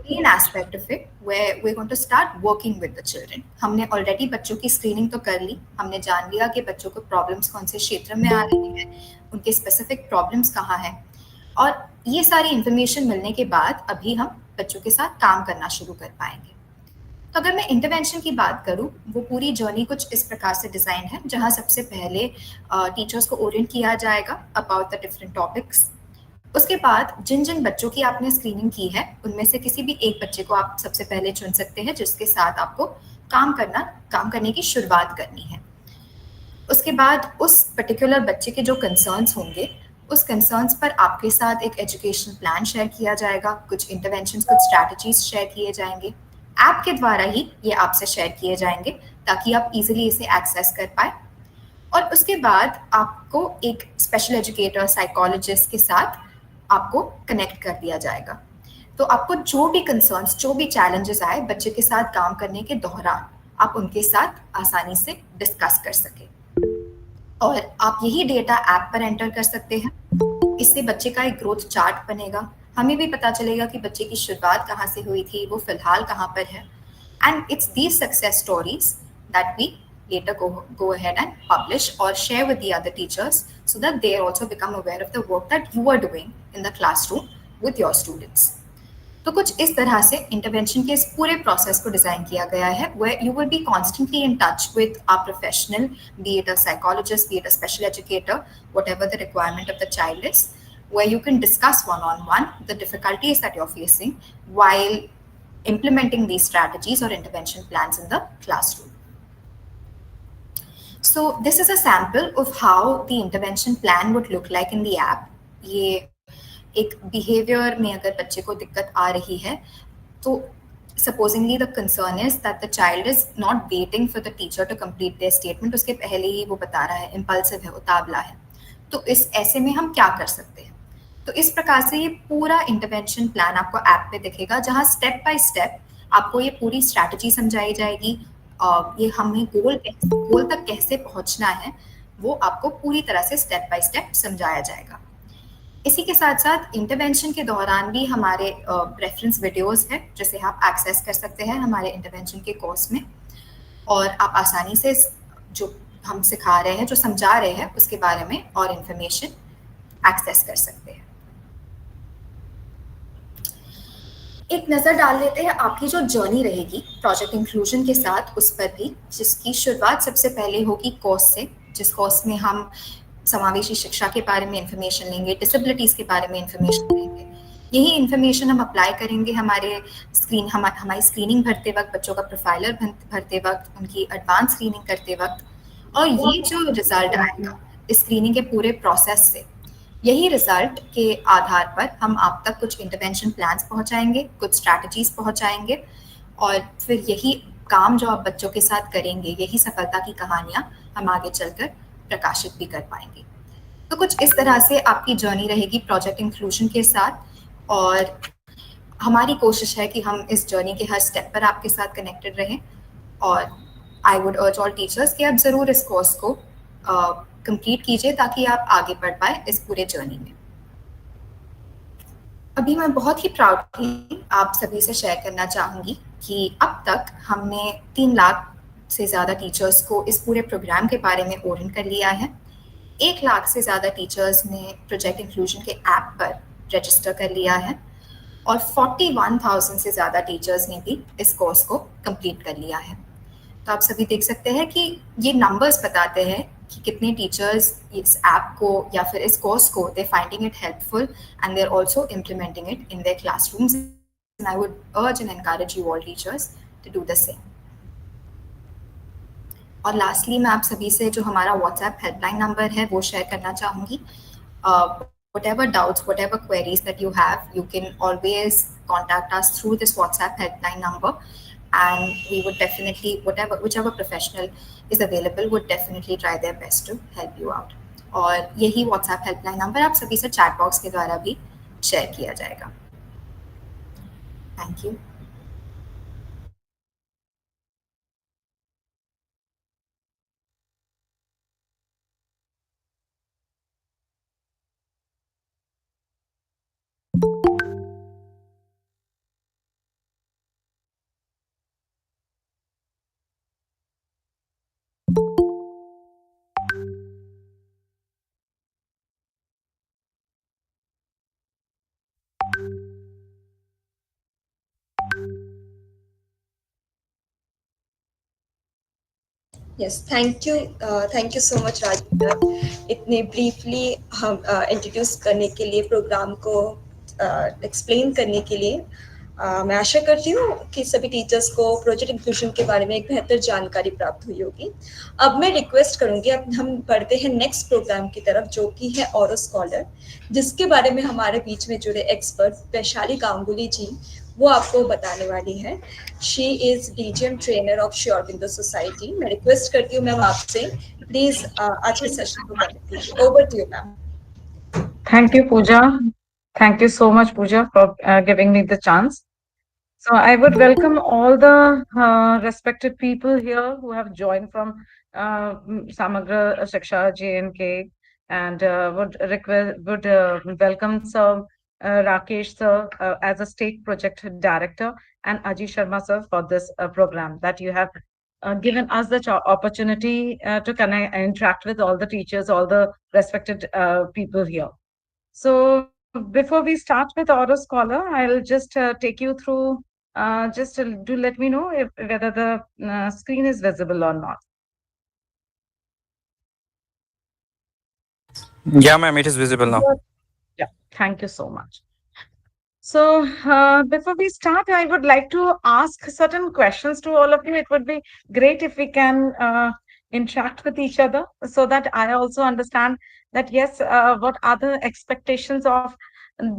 main aspect of it, where we're going to start working with the children. हमने already बच्चों की screening तो कर ली, हमने जान लिया कि बच्चों को प्रॉब्लम्स कौन से क्षेत्र में आ रही हैं, उनके स्पेसिफिक प्रॉब्लम्स कहाँ हैं, और ये सारी इंफॉर्मेशन मिलने के बाद अभी हम बच्चों के साथ काम करना शुरू कर पाएंगे। तो अगर मैं इंटरवेंशन की बात करूं, वो पूरी जर्नी कुछ इस प्रकार से डिज़ाइन है, जहां सबसे पहले टीचर्स को ओरिएंट किया जाएगा अबाउट द डिफरेंट टॉपिक्स। उसके बाद जिन जिन बच्चों की आपने स्क्रीनिंग की है, उनमें से किसी भी एक बच्चे को आप सबसे पहले चुन सकते हैं, जिसके साथ आपको काम करने की शुरुआत करनी है। उसके बाद उस पर्टिकुलर बच्चे के जो कंसर्न्स होंगे, उस कंसर्न्स पर आपके साथ एक एजुकेशनल प्लान शेयर किया जाएगा, कुछ इंटरवेंशंस, कुछ स्ट्रैटेजीज शेयर किए जाएंगे। ऐप के द्वारा ही ये आपसे शेयर किए जाएंगे, ताकि आप इजीली इसे एक्सेस कर पाए। और उसके बाद आपको एक स्पेशल एजुकेटर, साइकोलॉजिस्ट के साथ आपको कनेक्ट कर दिया जाएगा। तो आपको जो भी कंसर्न्स, जो भी चैलेंजेस आए बच्चे के साथ काम करने के दौरान, आप उनके साथ आसानी से डिस्कस कर सके। और आप यही डेटा ऐप पर एंटर कर सकते हैं। इससे बच्चे का एक ग्रोथ चार्ट बनेगा, हमें भी पता चलेगा कि बच्चे की शुरुआत कहाँ से हुई थी, वो फिलहाल कहाँ पर है। And it's these success stories that we later go ahead and publish or share with the other teachers so that they also become aware of the work that you are doing in the classroom with your students. तो कुछ इस तरह से intervention के इस पूरे process को design किया गया है, where you will be constantly in touch with our professional, be it a psychologist, be it a special educator, whatever the requirement of the child is, where you can discuss one-on-one the difficulties that you're facing while implementing these strategies or intervention plans in the classroom. So this is a sample of how the intervention plan would look like in the app. ये एक behavior में अगर बच्चे को दिक्कत आ रही है तो supposingly the concern is that the child is not waiting for the teacher to complete their statement, उसके पहले ही वो बता रहा है, impulsive है, उतावला है, तो इस ऐसे में हम क्या कर सकते हैं। तो इस प्रकार से ये पूरा इंटरवेंशन प्लान आपको ऐप पे दिखेगा, जहाँ स्टेप बाय स्टेप आपको ये पूरी स्ट्रैटेजी समझाई जाएगी, ये हमें गोल तक कैसे पहुंचना है वो आपको पूरी तरह से स्टेप बाय स्टेप समझाया जाएगा। इसी के साथ साथ इंटरवेंशन के दौरान भी हमारे रेफरेंस वीडियोस है जिसे आप एक्सेस कर सकते हैं हमारे इंटरवेंशन के कोर्स में, और आप आसानी से जो हम सिखा रहे हैं, जो समझा रहे हैं, उसके बारे में और इन्फॉर्मेशन एक्सेस कर सकते हैं। एक नज़र डाल लेते हैं आपकी जो जर्नी रहेगी प्रोजेक्ट इंक्लूजन के साथ उस पर भी, जिसकी शुरुआत सबसे पहले होगी कोर्स से, जिस कोर्स में हम समावेशी शिक्षा के बारे में इंफॉर्मेशन लेंगे, डिसेबिलिटीज़ के बारे में इंफॉर्मेशन लेंगे। यही इंफॉर्मेशन हम अप्लाई करेंगे हमारी स्क्रीनिंग भरते वक्त, बच्चों का प्रोफाइलर भरते वक्त, उनकी एडवांस स्क्रीनिंग करते वक्त, और ये जो रिजल्ट आएगा इस स्क्रीनिंग के पूरे प्रोसेस से, यही रिजल्ट के आधार पर हम आप तक कुछ इंटरवेंशन प्लान्स पहुंचाएंगे, कुछ स्ट्रैटेजीज पहुंचाएंगे, और फिर यही काम जो आप बच्चों के साथ करेंगे, यही सफलता की कहानियां हम आगे चलकर प्रकाशित भी कर पाएंगे। तो कुछ इस तरह से आपकी जर्नी रहेगी प्रोजेक्ट इंक्लूजन के साथ, और हमारी कोशिश है कि हम इस जर्नी के हर स्टेप पर आपके साथ कनेक्टेड रहें। और आई वुड अर्ज ऑल टीचर्स कि आप ज़रूर इस कोर्स को कंप्लीट कीजिए ताकि आप आगे बढ़ पाए इस पूरे जर्नी में। अभी मैं बहुत ही प्राउडली आप सभी से शेयर करना चाहूँगी कि अब तक हमने 3 लाख से ज़्यादा टीचर्स को इस पूरे प्रोग्राम के बारे में ओरिएंट कर लिया है। 1 लाख से ज़्यादा टीचर्स ने प्रोजेक्ट इंक्लूजन के ऐप पर रजिस्टर कर लिया है, और 41,000 से ज़्यादा टीचर्स ने भी इस कोर्स को कंप्लीट कर लिया है। तो आप सभी देख सकते हैं कि ये नंबर्स बताते हैं कि कितने टीचर्स इस ऐप को या फिर इस कोर्स को they finding it helpful and they are also implementing it in their classrooms, and I would urge and encourage you all teachers to do the same. और लास्टली मैं आप सभी से जो हमारा व्हाट्सएप हेल्पलाइन नंबर है वो शेयर करना चाहूँगी। Whatever doubts, whatever queries that you have, you can always contact us through this WhatsApp helpline number, and we would definitely, whichever professional is available, would definitely try their best to help you out. और यही WhatsApp helpline number आप सभी से chat box के द्वारा भी share किया जाएगा। Thank you. Yes, thank you so much Rajendra, इतने ब्रीफली हम इंट्रोड्यूस करने के लिए, प्रोग्राम को एक्सप्लेन करने के लिए। मैं आशा करती हूँ कि सभी टीचर्स को प्रोजेक्ट इंक्लूजन के बारे में एक बेहतर जानकारी प्राप्त हुई होगी। अब मैं रिक्वेस्ट करूँगी, अब हम बढ़ते हैं नेक्स्ट प्रोग्राम की तरफ, जो कि है ऑरो स्कॉलर, जिसके बारे में हमारे बीच में जुड़े एक्सपर्ट वैशाली गांगुली जी वो आपको बताने वाली है। She is DGM trainer of Shri Aurobindo society. मैं रिक्वेस्ट करती हूँ मैम आपसे, प्लीज आज के सेशन को बंद कीजिए। Over to you ma'am. Thank you, Pooja. Thank you so much, Pooja, for giving me the chance. So I would welcome all the respected people here who have joined from Samagra Shiksha JNK, and would welcome Sir Rakesh sir as a state project director, and Ajit Sharma sir for this program that you have given us the opportunity to connect and interact with all the teachers, all the respected people here. So before we start with Auto Scholar, I'll just take you through. Just do let me know if whether the screen is visible or not. Yeah, ma'am, it is visible now. Yeah, thank you so much. So, before we start, I would like to ask certain questions to all of you. It would be great if we can interact with each other so that I also understand that, yes, what are the expectations of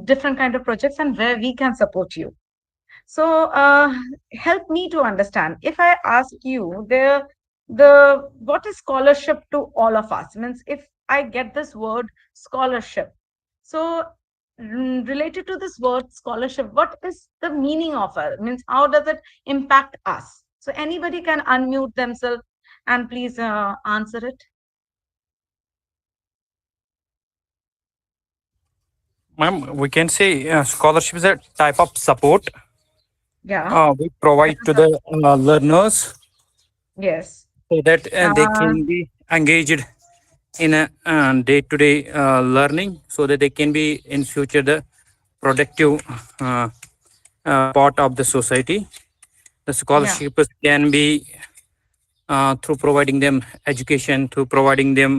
different kind of projects and where we can support you. So, help me to understand. If I ask you the what is scholarship to all of us? Means if I get this word scholarship, so related to this word scholarship, what is the meaning of it? Means how does it impact us? So anybody can unmute themselves and please answer it. Ma'am, we can say scholarship is a type of support Yeah. we provide to the learners Yes. so that they Uh, can be engaged in a day-to-day learning, so that they can be in future the productive part of the society. The yeah. scholarship can be through providing them education, through providing them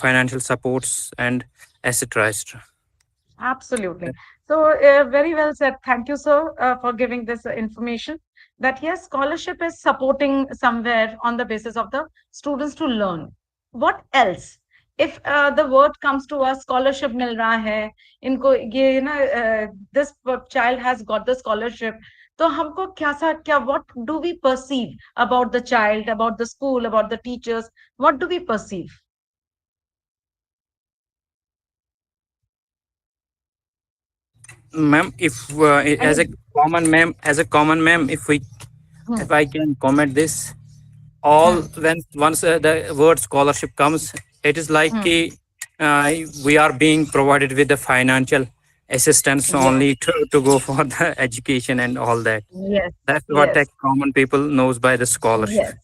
financial supports, and etc. etc. Absolutely. So, very well said. Thank you, sir, for giving this information. That yes, scholarship is supporting somewhere on the basis of the students to learn. What else? If the word comes to us, scholarship mil raha hai, इनको ये ना this child has got the scholarship. तो हमको क्या what do we perceive about the child, about the school, about the teachers? What do we perceive? Ma'am, if I as a mean, common ma'am, if I can comment this, all hmm, when once the word scholarship comes, it is like hmm, we are being provided with the financial assistance yes, only to go for the education and all that. yes, That's what the yes. common people knows by the scholarship. Yes,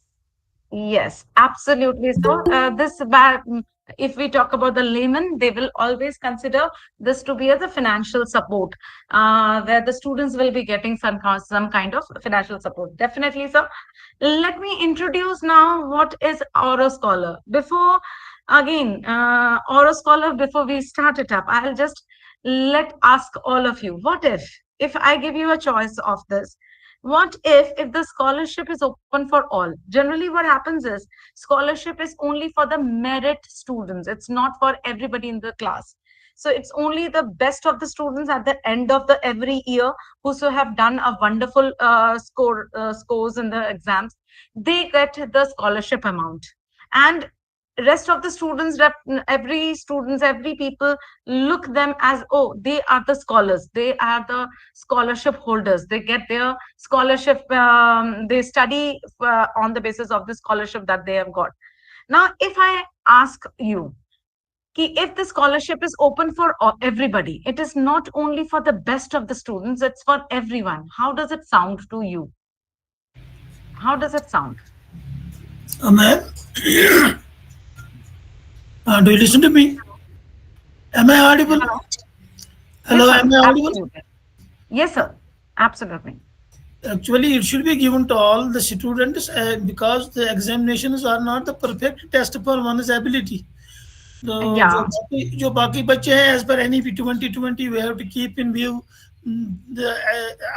yes, absolutely. So, if we talk about the layman, they will always consider this to be as a financial support, where the students will be getting some kind of financial support. Definitely, sir. Let me introduce now what is Auro Scholar. Before, again, Auro Scholar, before we start it up, I'll just let ask all of you, what if I give you a choice of this? What if the scholarship is open for all? Generally what happens is scholarship is only for the merit students, it's not for everybody in the class. So it's only the best of the students at the end of the every year who so have done a wonderful scores in the exams, they get the scholarship amount. And rest of the students, every students, every people look them as, oh, they are the scholars, they are the scholarship holders, they get their scholarship, they study on the basis of the scholarship that they have got. Now if I ask you, if the scholarship is open for everybody, it is not only for the best of the students, it's for everyone, how does it sound to you? How does it sound? Ma'am, do you listen to me? Am I audible? Hello? Hello, Yes, sir. am I audible? Absolutely. Yes, sir. Absolutely. Actually, it should be given to all the students because the examinations are not the perfect test for one's ability. So, Yeah, जो बाकी बच्चे हैं, as per NEP 2020, we have to keep in view the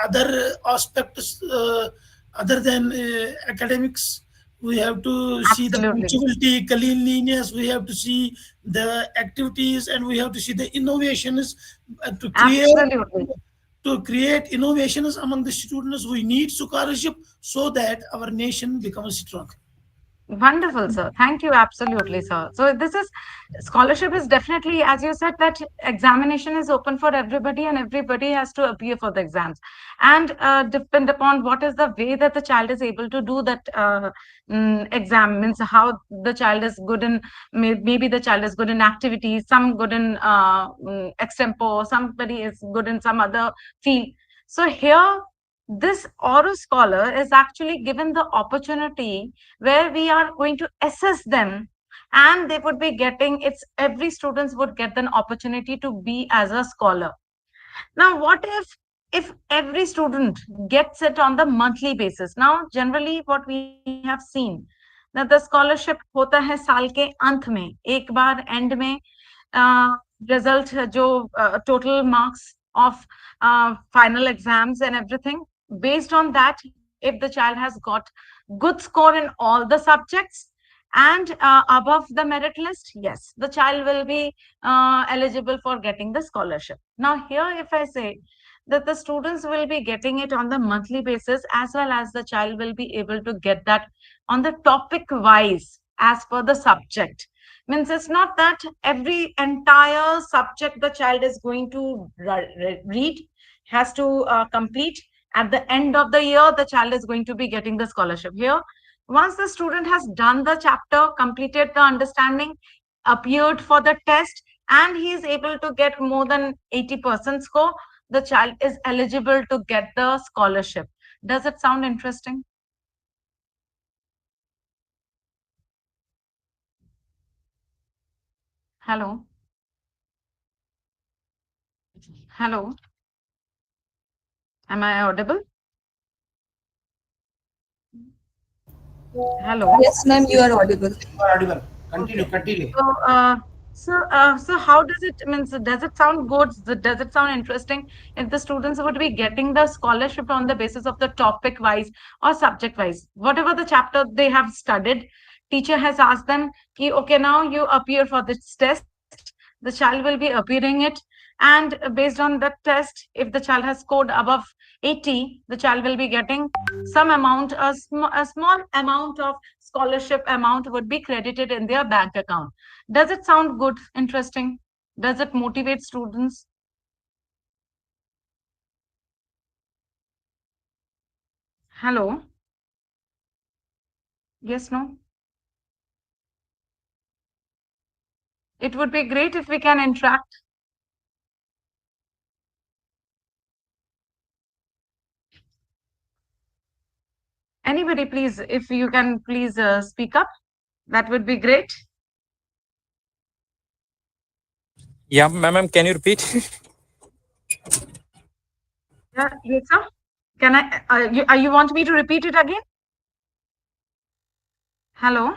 other aspects other than academics. We have to see the absolutely. punctuality, cleanliness. We have to see the activities, and we have to see the innovations to Absolutely. create innovations among the students. We need scholarship so that our nation becomes strong. Wonderful, sir. Thank you. Absolutely, sir. So this is scholarship is definitely, as you said, that examination is open for everybody and everybody has to appear for the exams. And depend upon what is the way that the child is able to do that exam, means how the child is good in, maybe the child is good in activities, some good in extempo, somebody is good in some other field. So here, this Oro scholar is actually given the opportunity where we are going to assess them, and they would be getting, it's every students would get an opportunity to be as a scholar. Now what if every student gets it on the monthly basis? Now generally what we have seen that the scholarship hota hai saal ke ant mein, ek baar end mein result jo total marks of final exams and everything, based on that, if the child has got good score in all the subjects and above the merit list, yes, the child will be eligible for getting the scholarship. Now here if I say that the students will be getting it on the monthly basis, as well as the child will be able to get that on the topic wise as per the subject, means it's not that every entire subject the child is going to read, has to complete. At the end of the year, the child is going to be getting the scholarship. Here, once the student has done the chapter, completed the understanding, appeared for the test, and he is able to get more than 80% score, the child is eligible to get the scholarship. Does it sound interesting? Hello? Hello? Am I audible? Hello? Yes, ma'am, you are audible. Audible. Continue, continue. So how does it, means, does it sound good? Does it sound interesting if the students would be getting the scholarship on the basis of the topic wise or subject wise, whatever the chapter they have studied, teacher has asked them, ki, okay, now you appear for this test, the child will be appearing it, and based on that test, if the child has scored above 80, the child will be getting some amount, a small amount of scholarship amount would be credited in their bank account. Does it sound good, interesting? Does it motivate students? Hello? Yes, no? It would be great if we can interact. Anybody, please, if you can please speak up, that would be great. Yeah, ma'am, can you repeat? Yeah, yes, sir. Can I, you want me to repeat it again? Hello?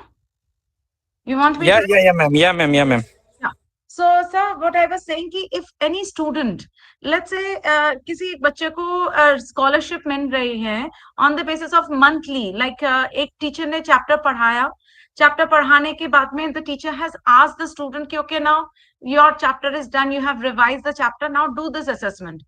You want me Yeah, to? yeah, ma'am. Yeah, ma'am. Yeah, ma'am. Yeah. So, sir, what I was saying कि if any student, let's say किसी बच्चे को scholarship मिल रही है on the basis of monthly, like एक teacher ने chapter पढ़ाया, chapter पढ़ाने के बाद में the teacher has asked the student कि okay, now your chapter is done, you have revised the chapter, now do this assessment.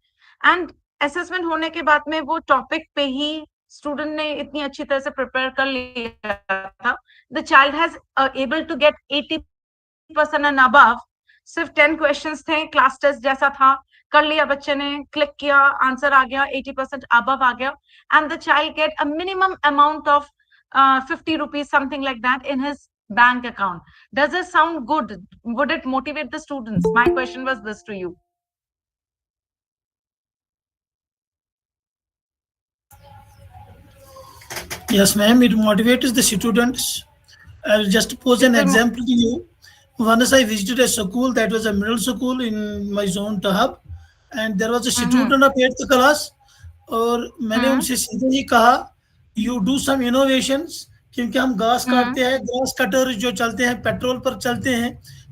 And assessment होने के बाद में वो topic पे ही student ने इतनी अच्छी तरह से prepare कर लिया था, the child has able to get 80% and above. सिर्फ 10 क्वेश्चंस थे, क्लास टेस्ट जैसा था, कर लिया बच्चे ने, क्लिक किया, आंसर आ गया, 80% above आ गया, and the child get a minimum amount of 50 rupees, something like that, in his bank account. Does it sound good? Would it motivate the students? My question was this to you. Yes, ma'am, it motivates the students. I'll just pose an example to you. Once I visited a school that was a middle school in my zone Tahab, and there was a student of 8th class, और मैंने उनसे सीधे ही कहा, you do some innovations, क्योंकि हम घास काटते हैं, घास कटर जो चलते हैं, पेट्रोल पर चलते हैं,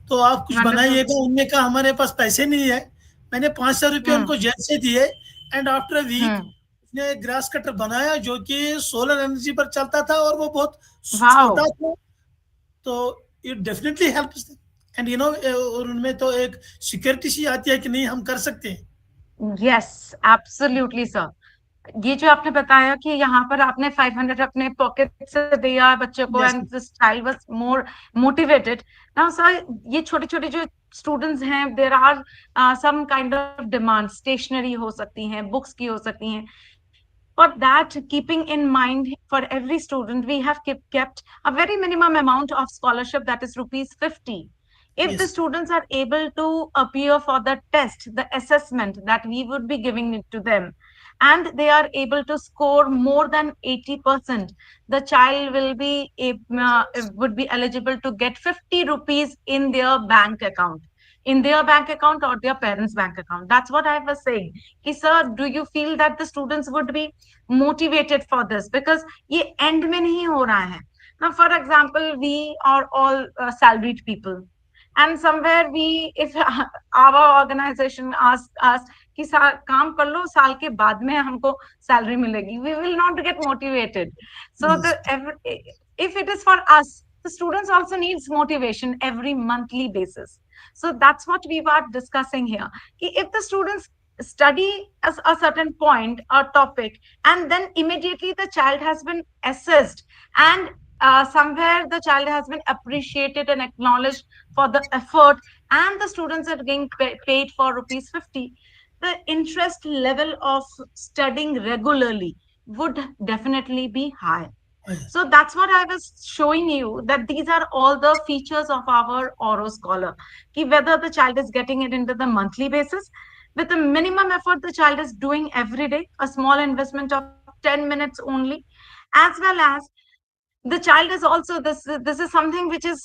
तो आप कुछ बनाइएगा. उनने कहा हमारे पास पैसे नहीं है. मैंने 500 रुपये उनको जेल से दिए, एंड आफ्टर अ वीक उसने ग्रास कटर बनाया जो कि सोलर एनर्जी पर चलता था और वो बहुत छोटा था. तो it definitely helps, and you know उनमें तो एक सिक्योरिटी सी आती है कि नहीं हम कर सकते हैं. Yes, absolutely, sir. ये जो आपने बताया कि यहाँ पर आपने 500 अपने पॉकेट से दिया बच्चे को Yes, and this child was more motivated. Now sir, ये छोटे छोटे जो स्टूडेंट्स हैं, there are some kind of demand, stationery हो सकती हैं, बुक्स की हो सकती हैं. For that, keeping in mind, for every student we have kept a very minimum amount of scholarship, that is rupees 50. If the yes, students are able to appear for the test, the assessment that we would be giving it to them, and they are able to score more than 80%, the child will be would be eligible to get 50 rupees in their bank account, in their bank account or their parents bank account. That's what I was saying. Ki, sir, do you feel that the students would be motivated for this? Because ye end mein nahi ho raha hai. Now, for example, we are all salaried people, and somewhere we, if our organization asks us कि काम कर लो, साल के बाद में हमको salary मिलेगी, we will not get motivated. So yes, if it is for us, the students also needs motivation every monthly basis. So that's what we were discussing here. If the students study as a certain point or topic, and then immediately the child has been assessed, and somewhere the child has been appreciated and acknowledged for the effort, and the students are getting paid for rupees 50, the interest level of studying regularly would definitely be high. So that's what I was showing you, that these are all the features of our Oro Scholar. Ki whether the child is getting it into the monthly basis, with the minimum effort the child is doing every day, a small investment of 10 minutes only, as well as the child is also, this is something which is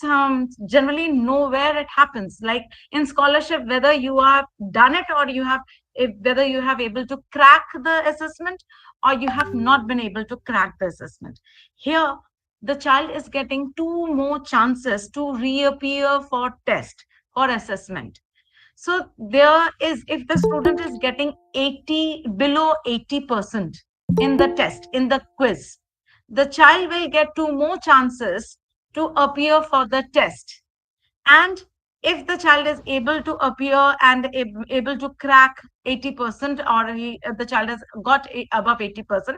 generally nowhere it happens, like in scholarship, whether you have done it or you have, whether you have able to crack the assessment or you have not been able to crack the assessment. Here the child is getting two more chances to reappear for test or assessment. So there is, if the student is getting 80, below 80% in the test, in the quiz, the child will get two more chances to appear for the test. And if the child is able to appear and able to crack 80%, or the child has got above 80%,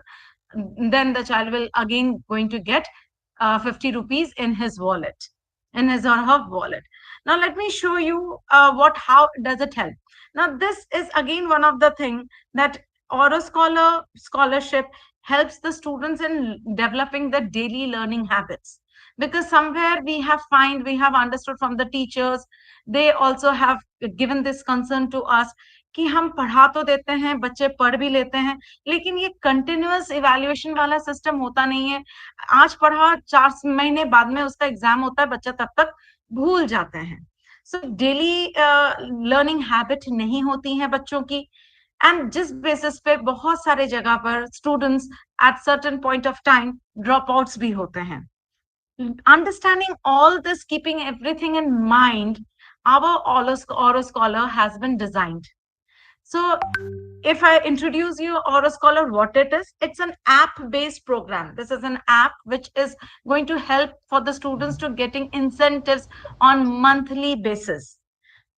then the child will again going to get 50 rupees in his wallet, in his or her wallet. Now let me show you how does it help. Now this is again one of the thing that Oro scholarship helps the students in developing the daily learning habits, because somewhere we have understood from the teachers, they also have given this concern to us कि हम पढ़ा तो देते हैं, बच्चे पढ़ भी लेते हैं, लेकिन ये कंटिन्यूअस इवैल्यूएशन वाला सिस्टम होता नहीं है. आज पढ़ा, 4 महीने बाद में उसका एग्जाम होता है, बच्चा तब तक भूल जाते हैं. सो डेली लर्निंग हैबिट नहीं होती है बच्चों की, एंड जिस बेसिस पे बहुत सारे जगह पर students at certain point of time drop outs भी होते हैं. Understanding all this, keeping everything in mind, our Oro Scholar has been designed. So if I introduce you Oro Scholar, what it is, it's an app-based program. This is an app which is going to help for the students to getting incentives on monthly basis.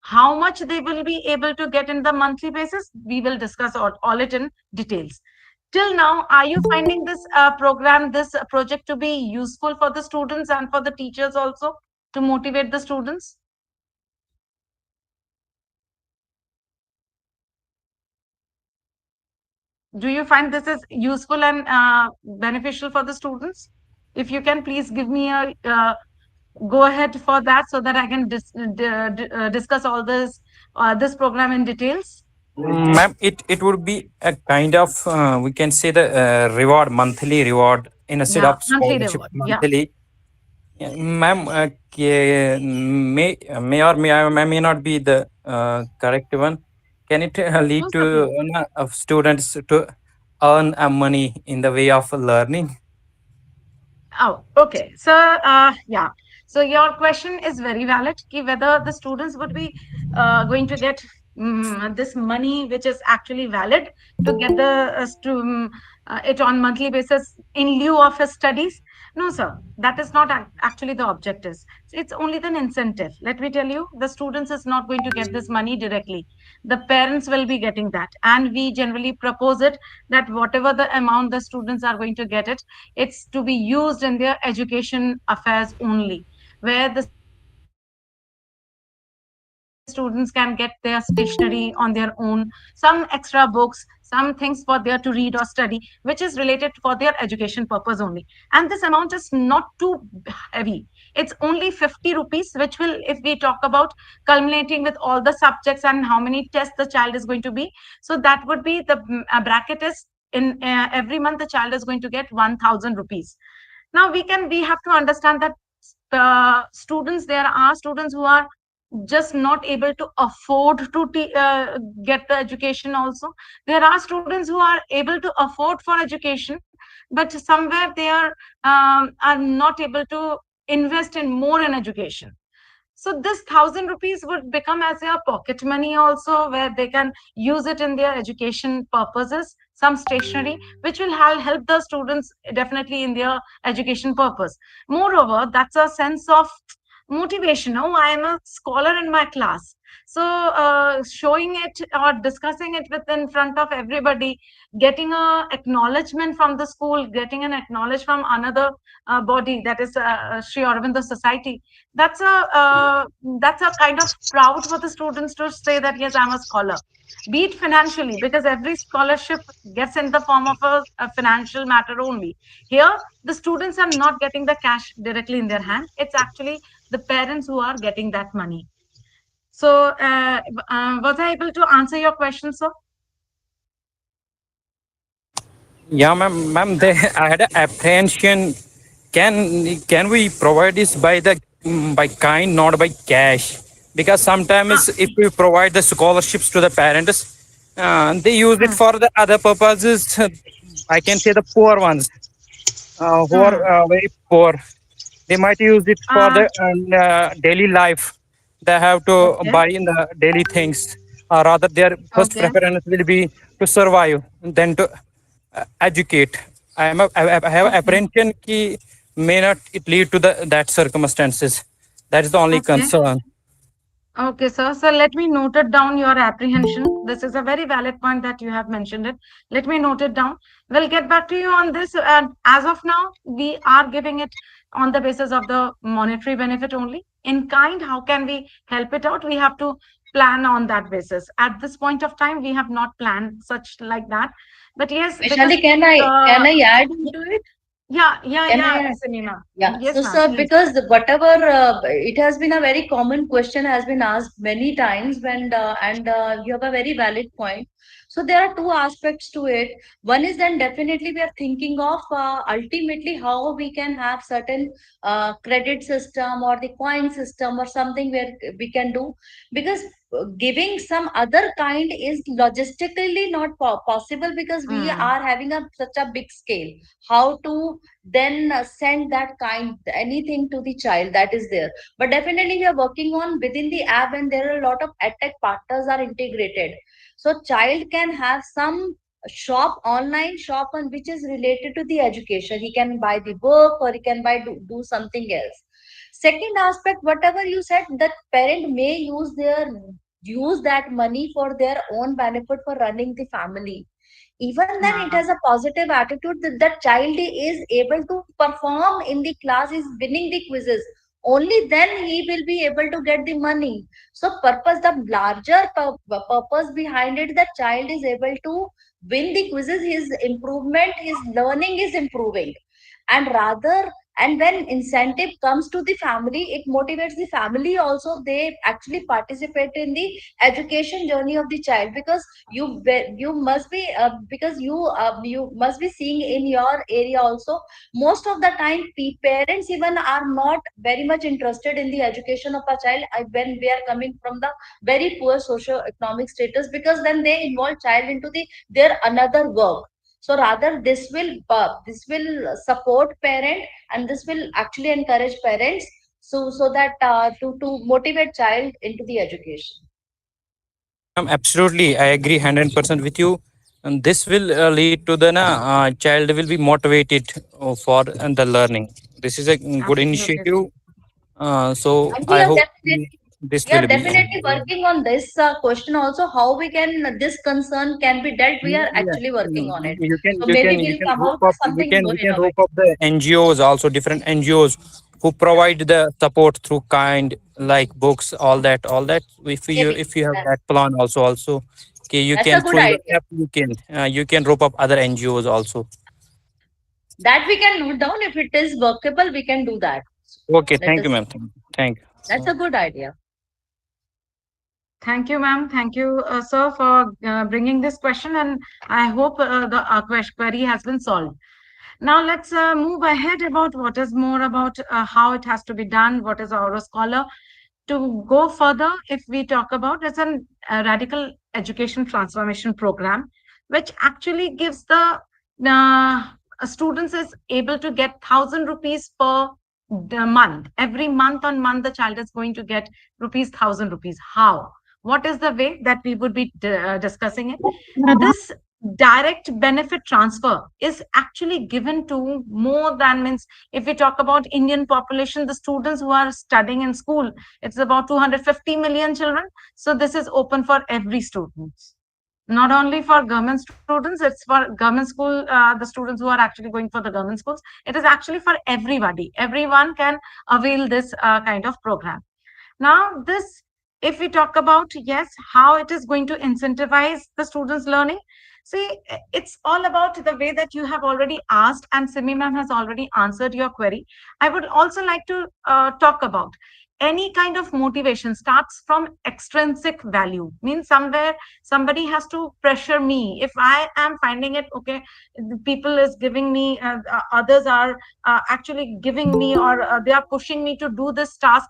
How much they will be able to get in the monthly basis, we will discuss all it in details. Till now, are you finding this program, this project to be useful for the students and for the teachers also, to motivate the students? Do you find this is useful and beneficial for the students? If you can please give me a go ahead for that, so that I can discuss all this program in details. Ma'am, it would be a kind of we can say the reward, monthly reward, instead Yeah, of scholarship reward. monthly. Yeah, ma'am, may or may not be the correct one. Can it lead Most of to of students to earn money in the way of learning? Oh, okay. So, yeah. So your question is very valid. Ki whether the students would be going to get this money, which is actually valid, to get the it on monthly basis in lieu of his studies. No, sir, that is not actually the objectives. It's only the incentive. Let me tell you, the students is not going to get this money directly. The parents will be getting that. And we generally propose it that whatever the amount the students are going to get it, it's to be used in their education affairs only, where the students can get their stationery on their own, some extra books, some things for their to read or study, which is related for their education purpose only. And this amount is not too heavy. It's only 50 rupees, which will, if we talk about culminating with all the subjects and how many tests the child is going to be, so that would be the bracket is in every month the child is going to get 1000 rupees. Now we have to understand that students, there are students who are just not able to afford to get the education also. There are students who are able to afford for education, but somewhere they are not able to invest in more in education. So this 1000 rupees would become as their pocket money also, where they can use it in their education purposes, some stationery, which will help the students definitely in their education purpose. Moreover, that's a sense of motivation. Oh, I am a scholar in my class. So showing it or discussing it with in front of everybody, getting a acknowledgement from the school, getting an acknowledgement from another body, that is Sri Aurobindo Society, that's a kind of proud for the students to say that yes, I'm a scholar, be it financially, because every scholarship gets in the form of a financial matter only. Here the students are not getting the cash directly in their hand, it's actually the parents who are getting that money. So was I able to answer your question, sir? Yeah, ma'am. I had an apprehension. Can we provide this by the by kind, not by cash? Because Ah, sometimes if we provide the scholarships to the parents, they use it hmm, for the other purposes. I can say the poor ones, who are hmm. very poor. They might use it for uh, the daily life. They have to okay, buy in the daily things, or rather, their first okay, preference will be to survive, then to educate. I have okay, apprehension ki may not it lead to the that circumstances. That is the only okay. concern. Okay, sir. So let me note it down your apprehension. This is a very valid point that you have mentioned it. Let me note it down. We'll get back to you on this. And as of now, we are giving it on the basis of the monetary benefit only. In kind, how can we help it out? We have to plan on that basis. At this point of time, we have not planned such like that. But yes, because Vaishali, can uh, I add into it? Can I yeah, add? Sanina. Yeah. Yes, So, ma'am, sir, please. because whatever it has been a very common question has been asked many times when and you have a very valid point. So there are two aspects to it. One is then definitely we are thinking of ultimately how we can have certain credit system or the coin system or something where we can do, because giving some other kind is logistically not possible, because we Mm, are having such a big scale. How to then send that kind anything to the child, that is there. But definitely we are working on within the app, and there are a lot of edtech partners are integrated, so child can have some shop, online shop, on which is related to the education. He can buy the book or he can do something else. Second aspect, whatever you said, that parent may use that money for their own benefit for running the family. Even then it mm, has a positive attitude that that child is able to perform in the class, is winning the quizzes, only then he will be able to get the money. So purpose, the larger purpose behind it, the child is able to win the quizzes, his improvement, his learning is improving. And rather, and when incentive comes to the family, it motivates the family also, they actually participate in the education journey of the child. Because you must be you must be seeing in your area also, most of the time parents even are not very much interested in the education of a child, when we are coming from the very poor socio-economic status, because then they involve child into their another work. So rather this will support parent, and this will actually encourage parents, so that to motivate child into the education. Absolutely, I agree 100% with you. And this will lead to the child will be motivated for the learning. this is a good Absolutely. initiative. So And I hope this we are will be. definitely working on this question also, how we can, this concern can be dealt. We are Yeah, actually working on it. you can So you maybe can you we'll can come rope out with up something more we can rope innovative. up the NGOs also, different NGOs who provide the support through kind, like books, all that. Maybe If you have that plan also, okay, you that's a can good through your idea. app you can rope up other NGOs also. That we can note down. If it is workable, we can do that. Okay, Let thank you, us. ma'am. Thank you. That's a good idea. Thank you, ma'am. Thank you, sir, for bringing this question, and I hope the query has been solved. Now let's move ahead about what is more about how it has to be done. What is our scholar? To go further, if we talk about, it's a radical education transformation program, which actually gives uh, students is able to get 1,000 rupees per the month. Every month on month, the child is going to get rupees 1,000 rupees. How? What is the way that we would be discussing it? Now, this direct benefit transfer is actually given to more than, means, if we talk about Indian population, the students who are studying in school, it's about 250 million children. So this is open for every student, not only for government students. It's for government school, the students who are actually going for the government schools. It is actually for everybody. Everyone can avail this kind of program. Now, this, if we talk about, yes, how it is going to incentivize the students' learning, see, it's all about the way that you have already asked, and Simi ma'am has already answered your query. I would also like to talk about any kind of motivation starts from extrinsic value, means somewhere somebody has to pressure me. If I am finding it okay, the people is giving me, others are actually giving me, or they are pushing me to do this task,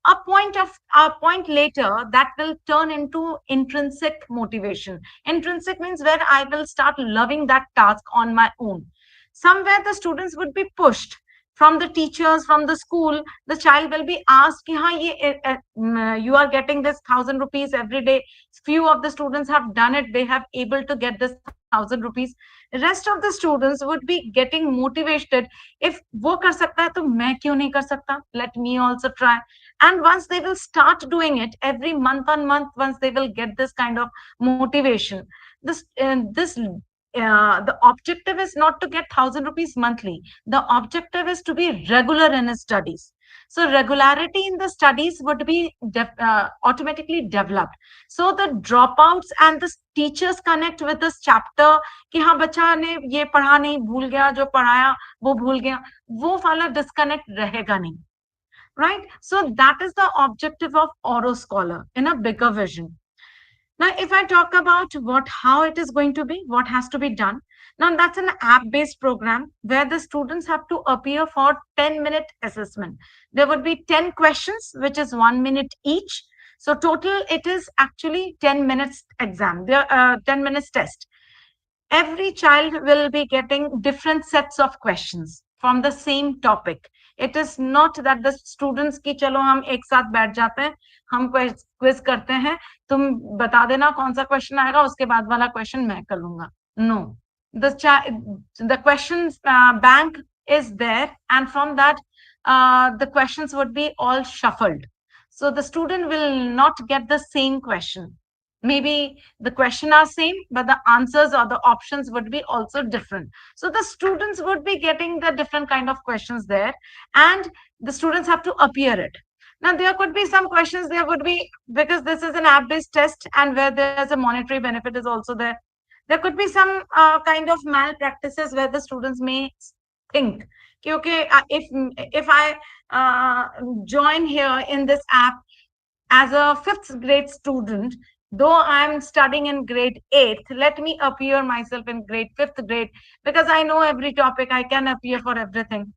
a point later that will turn into intrinsic motivation. Intrinsic means where I will start loving that task on my own. Somewhere the students would be pushed from the teachers, from the school. The child will be asked ki, हाँ, you are getting this 1,000 rupees every day. Few of the students have done it, they have able to get this 1,000 rupees. Rest of the students would be getting motivated. If वो कर सकता है तो मैं क्यों नहीं कर सकता, let me also try. And once they will start doing it every month on month, once they will get this kind of motivation, the objective is not to get 1,000 rupees monthly. The objective is to be regular in his studies. So regularity in the studies would be automatically developed. So the dropouts and the teachers connect with this chapter कि हाँ बच्चा ने ये पढ़ा नहीं, भूल गया, जो पढ़ाया वो भूल गया, वो वाला disconnect रहेगा नहीं. Right? So that is the objective of Oro Scholar in a bigger vision. Now, if I talk about how it is going to be, what has to be done. Now, that's an app-based program where the students have to appear for 10-minute assessment. There would be 10 questions, which is 1 minute each. So total, it is actually 10 minutes exam, 10 minutes test. Every child will be getting different sets of questions from the same topic. It is not that the students की चलो हम एक साथ बैठ जाते हैं, हम quiz करते हैं, तुम बता देना कौन सा क्वेश्चन आएगा, उसके बाद वाला क्वेश्चन मैं कर लूंगा. No, the questions bank is there, and from that the questions would be all shuffled. So the student will not get the same question. Maybe the question are same, but the answers or the options would be also different. So the students would be getting the different kind of questions there, and the students have to appear it. Now, there could be some questions, there would be, because this is an app-based test and where there's a monetary benefit is also there. There could be some kind of malpractices where the students may think, okay, if I join here in this app as a 5th grade student, though I'm studying in grade 8th, let me appear myself in grade 5th grade, because I know every topic, I can appear for everything.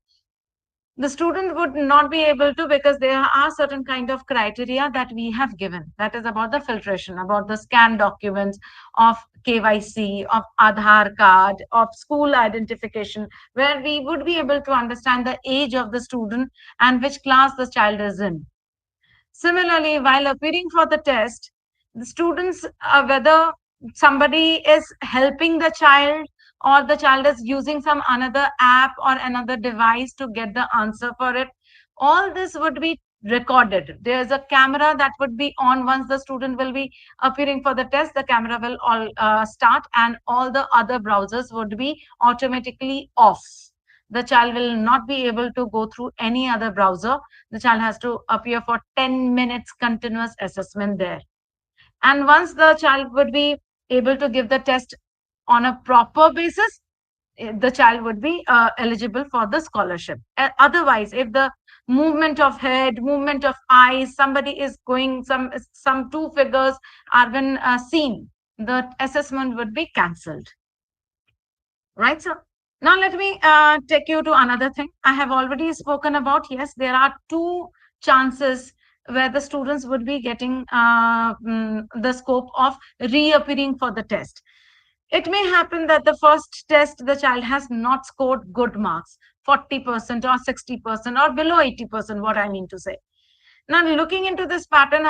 The student would not be able to, because there are certain kind of criteria that we have given. That is about the filtration, about the scanned documents of KYC, of Aadhaar card, of school identification, where we would be able to understand the age of the student and which class the child is in. Similarly, while appearing for the test, the students, whether somebody is helping the child or the child is using some another app or another device to get the answer for it, all this would be recorded. There's a camera that would be on. Once the student will be appearing for the test, the camera will all start, and all the other browsers would be automatically off. The child will not be able to go through any other browser. The child has to appear for 10 minutes continuous assessment there. And once the child would be able to give the test on a proper basis, the child would be eligible for the scholarship. Otherwise, if the movement of head, movement of eyes, somebody is going, some two figures are been seen, the assessment would be cancelled. Right, sir? Now let me take you to another thing. I have already spoken about, yes, there are two chances where the students would be getting the scope of reappearing for the test. It may happen that the first test the child has not scored good marks, 40% or 60% or below 80%, what I mean to say. Now, looking into this pattern,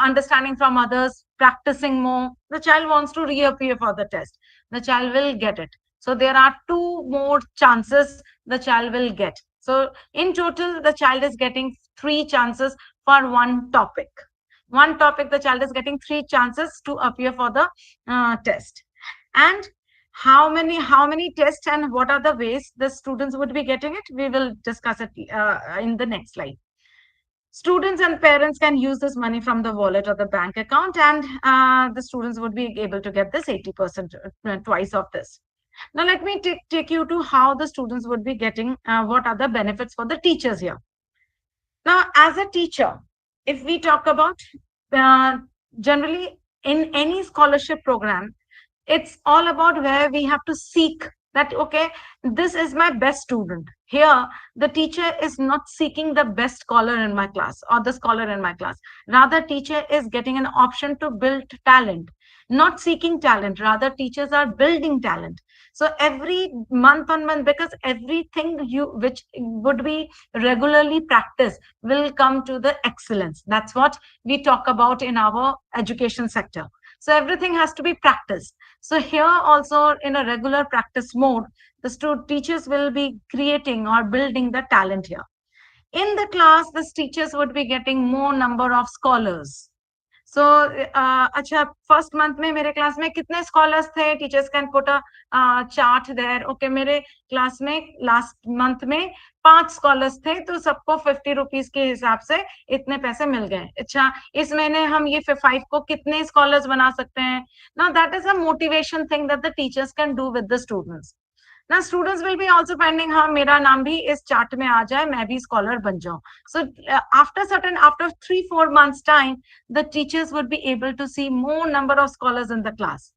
understanding from others, practicing more, the child wants to reappear for the test. The child will get it. So there are two more chances the child will get. So in total, the child is getting 3 chances for one topic. One topic, the child is getting 3 chances to appear for the test. And how many tests and what are the ways the students would be getting it? We will discuss it in the next slide. Students and parents can use this money from the wallet or the bank account, and the students would be able to get this 80% twice of this. Now, let me take you to how the students would be getting, what are the benefits for the teachers here. Now, as a teacher, if we talk about generally in any scholarship program, it's all about where we have to seek that, okay, this is my best student. Here, the teacher is not seeking the best scholar in my class or the scholar in my class. Rather, teacher is getting an option to build talent, not seeking talent. Rather, teachers are building talent. So every month on month, because everything which would be regularly practiced will come to the excellence. That's what we talk about in our education sector. So everything has to be practiced. So here also in a regular practice mode, the teachers will be creating or building the talent here. In the class, the teachers would be getting more number of scholars. So, अच्छा, first month में मेरे class में कितने scholars थे? Teachers can put a chart there. Okay, मेरे class में last month में 5 scholars थे, तो सबको 50 rupees के हिसाब से इतने पैसे मिल गए. अच्छा, इस महीने हम ये 5 को कितने scholars बना सकते हैं? Now that is a motivation thing that the teachers can do with the students. Now students will be also finding, हाँ मेरा नाम भी इस चार्ट में आ जाए, मैं भी स्कॉलर बन जाऊं. So after 3-4 months time, the teachers would be able to see more number of scholars in the class.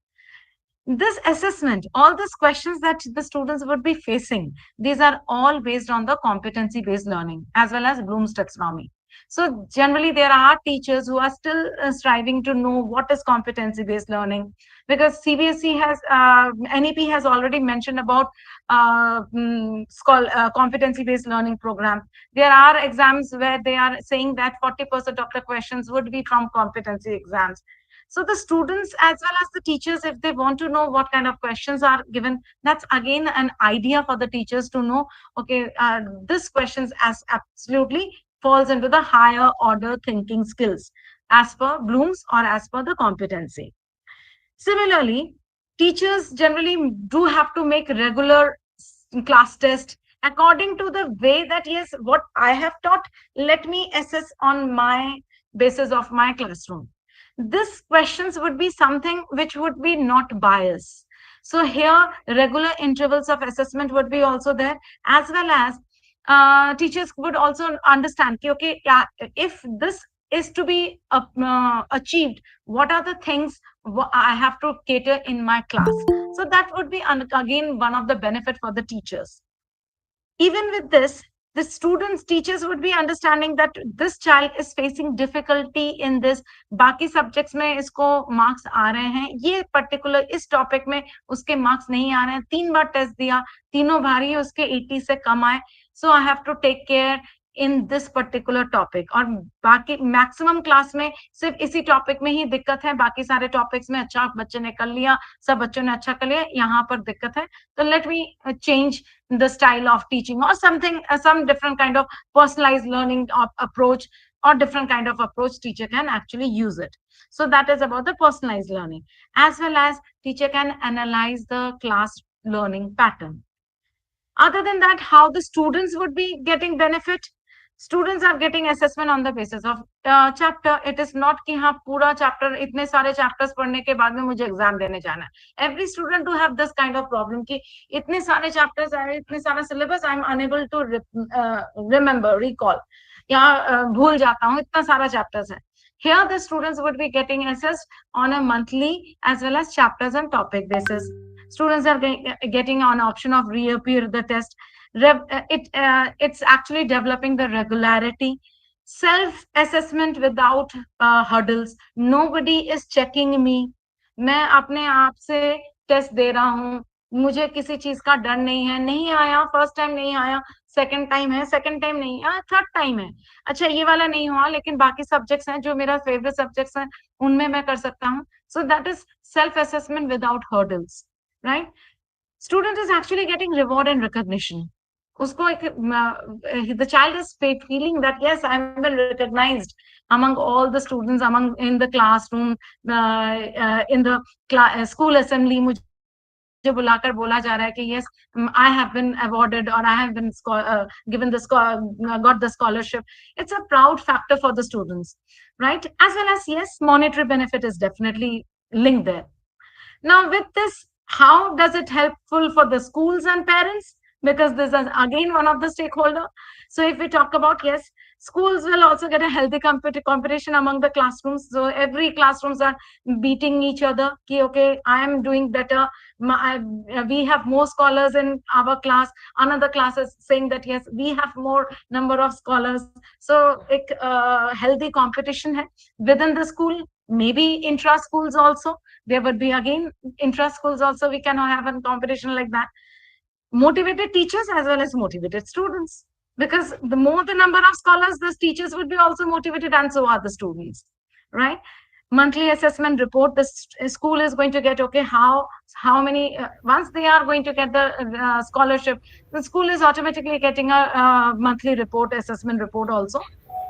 This assessment, all these questions that the students would be facing, these are all based on the competency based learning as well as Bloom's taxonomy. So generally there are teachers who are still striving to know what is competency based learning, because CBSE has NEP has already mentioned about competency based learning program. There are exams where they are saying that 40% of the questions would be from competency exams. So the students as well as the teachers, if they want to know what kind of questions are given, that's again an idea for the teachers to know, okay, this questions as absolutely falls into the higher order thinking skills as per Bloom's or as per the competency. Similarly, teachers generally do have to make regular class tests according to the way that, yes, what I have taught, let me assess on my basis of my classroom. These questions would be something which would be not biased. So here, regular intervals of assessment would be also there, as well as teachers would also understand, okay, if this is to be achieved, what are the things I have to cater in my class? So that would be again one of the benefit for the teachers. Even with this, the students, teachers would be understanding that this child is facing difficulty in this. बाकी subjects में इसको marks आ रहे हैं, ये particular इस topic में उसके marks नहीं आ रहे हैं. 3 बार test दिया, तीनों बार ही उसके 80 से कम आए. So I have to take care. in this particular topic, और बाकी maximum class में सिर्फ इसी topic में ही दिक्कत है, बाकी सारे topics में अच्छा बच्चे ने कर लिया, सब बच्चों ने अच्छा कर लिया, यहाँ पर दिक्कत है. तो let me change the style of teaching or something, some different kind of personalized learning approach or different kind of approach teacher can actually use it. So that is about the personalized learning. As well as teacher can analyze the class learning pattern. Other than that, how the students would be getting benefit? Students are getting assessment on the basis of chapter. It is not कि हाँ पूरा chapter इतने सारे chapters पढ़ने के बाद में मुझे exam देने जाना है. Every student do have this kind of problem कि इतने सारे chapters आए, इतने सारा syllabus, I am unable to remember, recall. या भूल जाता हूँ, इतना सारा chapters है. Here the students would be getting assessed on a monthly as well as chapters and topic basis. Students are getting an option of reappear the test. It's actually developing the regularity, self-assessment without hurdles. Nobody is checking me. मैं अपने आप से test दे रहा हूँ, मुझे किसी चीज का डर नहीं है. नहीं आया फर्स्ट टाइम, नहीं आया सेकंड टाइम है, सेकंड टाइम नहीं आया, थर्ड टाइम है. अच्छा ये वाला नहीं हुआ, लेकिन बाकी सब्जेक्ट्स हैं जो मेरा फेवरेट सब्जेक्ट्स हैं, उनमें मैं कर सकता हूँ. So that is self-assessment without hurdles. Right? Student is actually getting reward and recognition. Usko the child is feeling that yes, I am well recognized among all the students, in the classroom, in the school assembly. मुझे बुलाकर बोला जा रहा है कि yes, I have been awarded or I have been given the got the scholarship. It's a proud factor for the students, right? As well as yes, monetary benefit is definitely linked there. Now with this, how does it helpful for the schools and parents? Because this is again one of the stakeholder. So if we talk about yes, schools will also get a healthy competition among the classrooms. So every classrooms are beating each other. Ki, okay, I am doing better. We have more scholars in our class. Another class is saying that yes, we have more number of scholars. So a healthy competition hai within the school. Maybe intra schools also. There would be again intra schools also. We can have a competition like that. Motivated teachers as well as motivated students, because the more the number of scholars, the teachers would be also motivated, and so are the students, right? Monthly assessment report, the school is going to get, okay, how many once they are going to get the scholarship, the school is automatically getting a monthly report, assessment report also,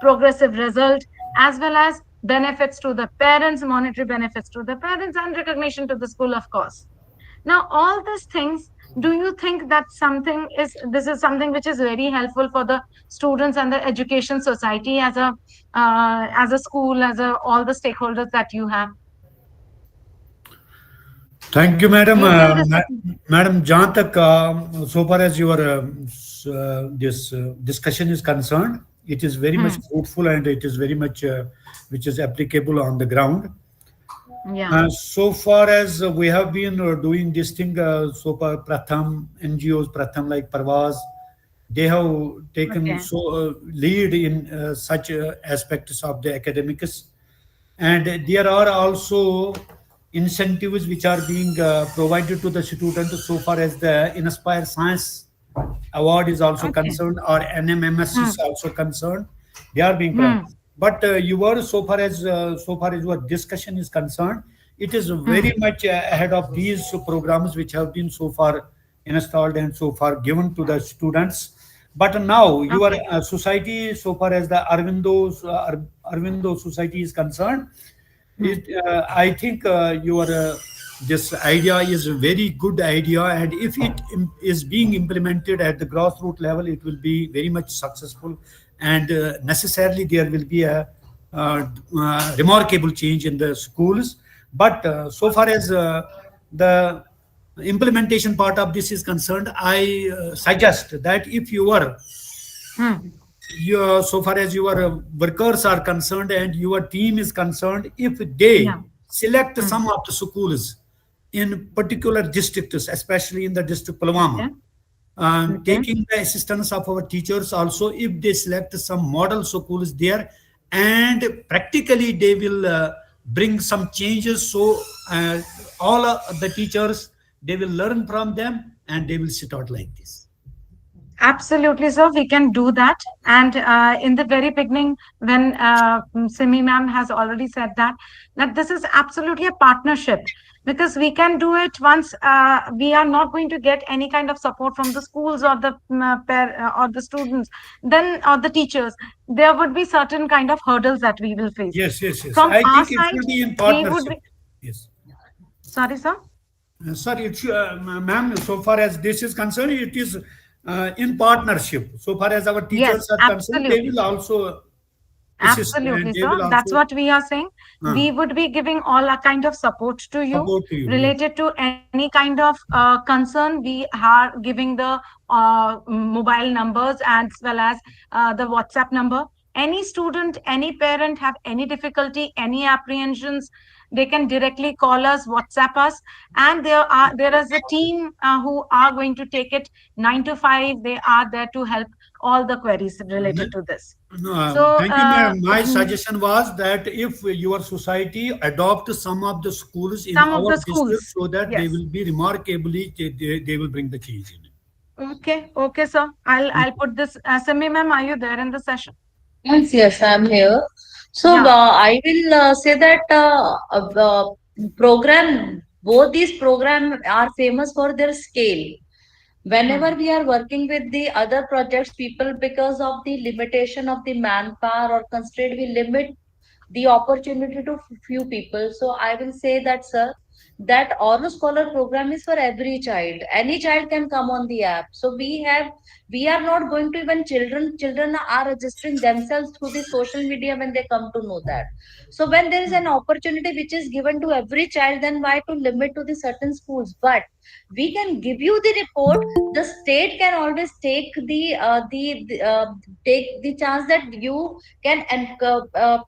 progressive result, as well as benefits to the parents, monetary benefits to the parents, and recognition to the school, of course. Now all these things, do you think that this is something which is very helpful for the students and the education society as a school, as all the stakeholders that you have? Thank you, madam. Madam, jahan tak so far as your this discussion is concerned, it is very much fruitful, and it is very much which is applicable on the ground. Yeah. So far as we have been doing this thing, so far Pratham, NGOs, Pratham like Parvaz, they have taken lead in such aspects of the academics, and there are also incentives which are being provided to the students so far as the Inspire Science Award is also concerned, or NMMS is also concerned. They are being provided. But so far as your discussion is concerned, it is very much ahead of these programs which have been so far installed and so far given to the students. But now your society, so far as the Aurobindo Society is concerned, I think your this idea is a very good idea, and if it is being implemented at the grassroots level, it will be very much successful. And necessarily there will be a remarkable change in the schools. But so far as the implementation part of this is concerned, I suggest that if you are so far as your workers are concerned and your team is concerned, if they select some of the schools in particular districts, especially in the district Pulwama, taking the assistance of our teachers also, if they select some model schools there, and practically they will bring some changes, so all the teachers, they will learn from them and they will sit out like this. Absolutely, sir. We can do that. And in the very beginning, when Simi ma'am has already said that this is absolutely a partnership, because we can do it once we are not going to get any kind of support from the schools or the or the students, then or the teachers. There would be certain kind of hurdles that we will face. Yes, yes, yes. From I our think it side, should be in we would partnership. be. Yes. Sorry, sir. Sorry, ma'am, so far as this is concerned, it is in partnership. So far as our Yes, teachers are concerned, they absolutely. will also assist and Absolutely, they sir. will That's also what we are saying. We would be giving all a kind of support to you support you. Yes. related to any kind of concern. We are giving the mobile numbers as well as the WhatsApp number. Any student, any parent have any difficulty, any apprehensions, they can directly call us, WhatsApp us, and there is a team who are going to take it 9 to 5. They are there to help all the queries related to this. No, So, thank you, ma'am. My suggestion was that if your society adopt some of the schools in some of our the district, schools, so that they yes. will be remarkably, they will bring the change in it. Okay, okay, sir. I'll put this. Simi ma'am, are you there in the session? Yes, yes, I'm here. So Yeah. I will say that program, both these programs are famous for their scale. Whenever Hmm. we are working with the other projects, people, because of the limitation of the manpower or constraint, we limit the opportunity to few people. So I will say that, sir, that honor scholar program is for every child. Any child can come on the app. So we are not going to even children are registering themselves through the social media when they come to know that. So when there is an opportunity which is given to every child, then why to limit to the certain schools? But we can give you the report. The state can always take the take the chance that you can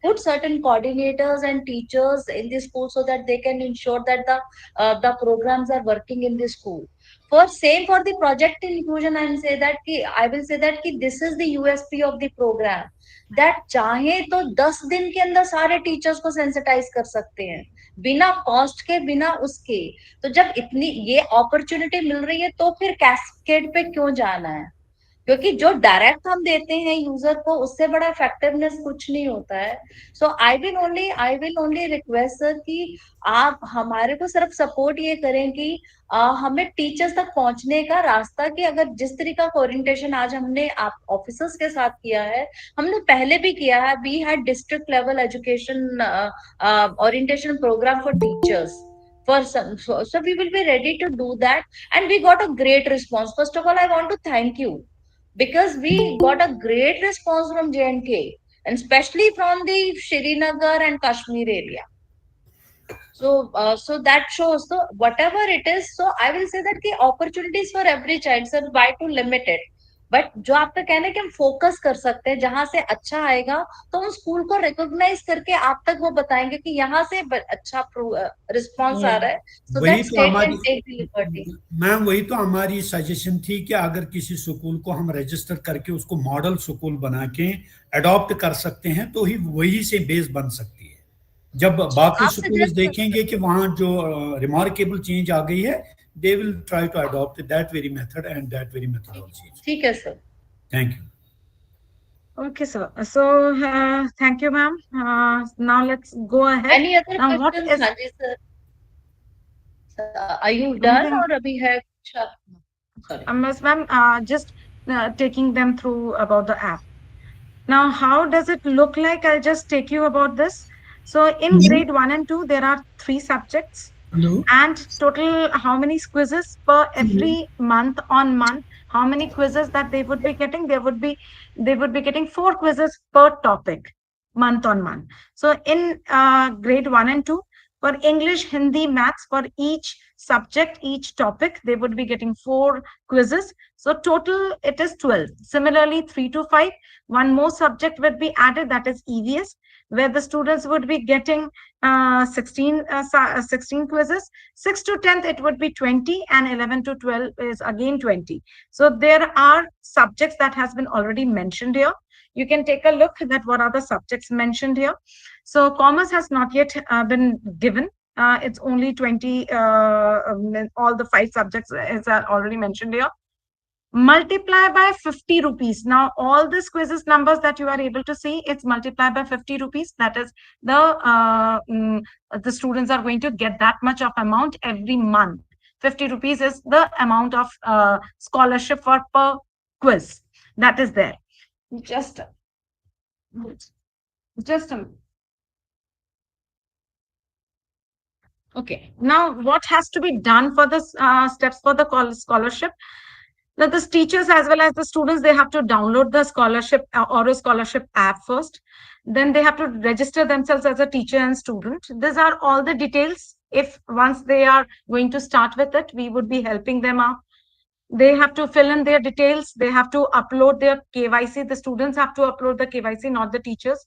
put certain coordinators and teachers in the school, so that they can ensure that the programs are working in the school. For same for the project inclusion, I will say that ki this is the USP of the program, that चाहे तो 10 दिन के अंदर सारे teachers को sensitize कर सकते हैं, बिना कॉस्ट के, बिना उसके। तो जब इतनी ये अपॉर्चुनिटी मिल रही है, तो फिर कैस्केड पे क्यों जाना है? क्योंकि जो डायरेक्ट हम देते हैं यूजर को, उससे बड़ा इफेक्टिवनेस कुछ नहीं होता है। So I will only request sir कि आप हमारे को सिर्फ सपोर्ट ये करें कि हमें टीचर्स तक पहुंचने का रास्ता, कि अगर जिस तरीका का ओरिएंटेशन आज हमने आप ऑफिसर्स के साथ किया है, हमने पहले भी किया है। We had district level education orientation program for teachers for some, so we will be ready to do that, and we got a great response. First of all, I want to thank you, because we got a great response from J&K, and especially from the Srinagar and Kashmir area. So that shows, so whatever it is, so I will say that the opportunities for every child, sir, why to limit it? But जो आपका कहना है कि हम focus कर सकते हैं, जहां से अच्छा आएगा तो हम स्कूल को रिकॉग्नाइज करके आप तक वो बताएंगे कि यहाँ से अच्छा रिस्पॉन्स आ रहा है, सो वही दैट तो स्टेट कैन हमारी टेक द लिबर्टी। मैम, वही तो हमारी सजेशन थी कि अगर किसी स्कूल को हम रजिस्टर करके उसको मॉडल स्कूल बना के अडॉप्ट कर सकते हैं, तो ही वही से बेस बन सकती है। जब बाकी आप स्कूल सजेस्ट देखेंगे कि वहाँ जो रिमार्केबल चेंज आ गई है, they will try to adopt that very method and that very methodology. ठीक है sir. Thank you. Okay, sir. So, thank you, ma'am. Now let's go ahead. Any other Now, what questions? is हाँ जी sir, are you done anything? और अभी है कुछ? Sorry. Miss ma'am, just taking them through about the app. Now, how does it look like? I'll just take you about this. So, in grade 1 and 2, there are 3 subjects. Hello. And total, how many quizzes per every month on month? How many quizzes that they would be getting? They would be getting 4 quizzes per topic, month on month. So, in grade 1 and 2, for English, Hindi, Maths, for each subject, each topic, they would be getting 4 quizzes. So total it is 12. Similarly, 3 to 5, one more subject would be added, that is EVS, where the students would be getting 16 quizzes. 6 to 10th, it would be 20, and 11 to 12 is again 20. So there are subjects that has been already mentioned here. You can take a look at what are the subjects mentioned here. So commerce has not yet been given. It's only 20, all the 5 subjects is already mentioned here. multiply by 50 rupees. Now, all these quizzes numbers that you are able to see, it's multiplied by 50 rupees. That is the students are going to get that much of amount every month. 50 rupees is the amount of scholarship for per quiz that is there. Just a minute. Okay, now what has to be done for the steps for the scholarship? Now, the teachers as well as the students, they have to download the scholarship or a scholarship app first. Then they have to register themselves as a teacher and student. These are all the details. If once they are going to start with it, we would be helping them out. They have to fill in their details. They have to upload their KYC. The students have to upload the KYC, not the teachers.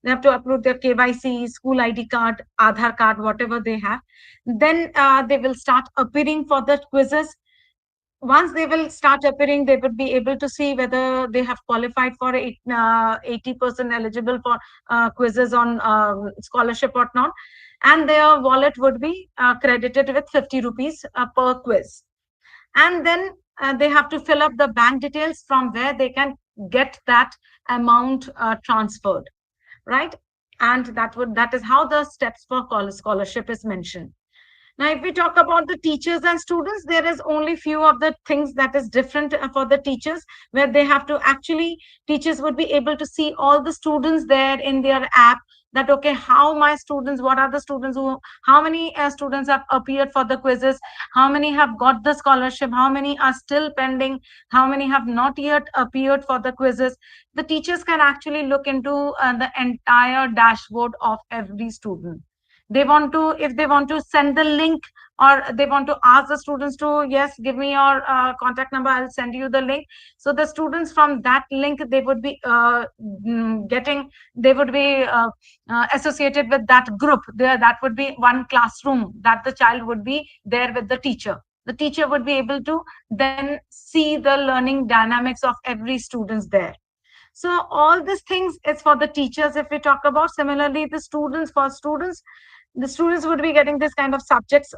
They have to upload their KYC, school ID card, Aadhaar card, whatever they have. Then they will start appearing for the quizzes. Once they will start appearing, they would be able to see whether they have qualified for 80% eligible for quizzes on scholarship or not. And their wallet would be credited with 50 rupees per quiz. And then they have to fill up the bank details from where they can get that amount transferred, right? And that is how the steps for scholarship is mentioned. Now, if we talk about the teachers and students, there is only few of the things that is different for the teachers, where they have to actually, teachers would be able to see all the students there in their app, that, okay, how my students, what are the students who, how many students have appeared for the quizzes, how many have got the scholarship, how many are still pending, how many have not yet appeared for the quizzes. The teachers can actually look into the entire dashboard of every student. They want to, if they want to send the link, or they want to ask the students to, yes, give me your contact number, I'll send you the link. So the students from that link, they would be associated with that group there. That would be one classroom that the child would be there with the teacher. The teacher would be able to then see the learning dynamics of every students there. So all these things is for the teachers. If we talk about, similarly, the students, for students, the students would be getting this kind of subjects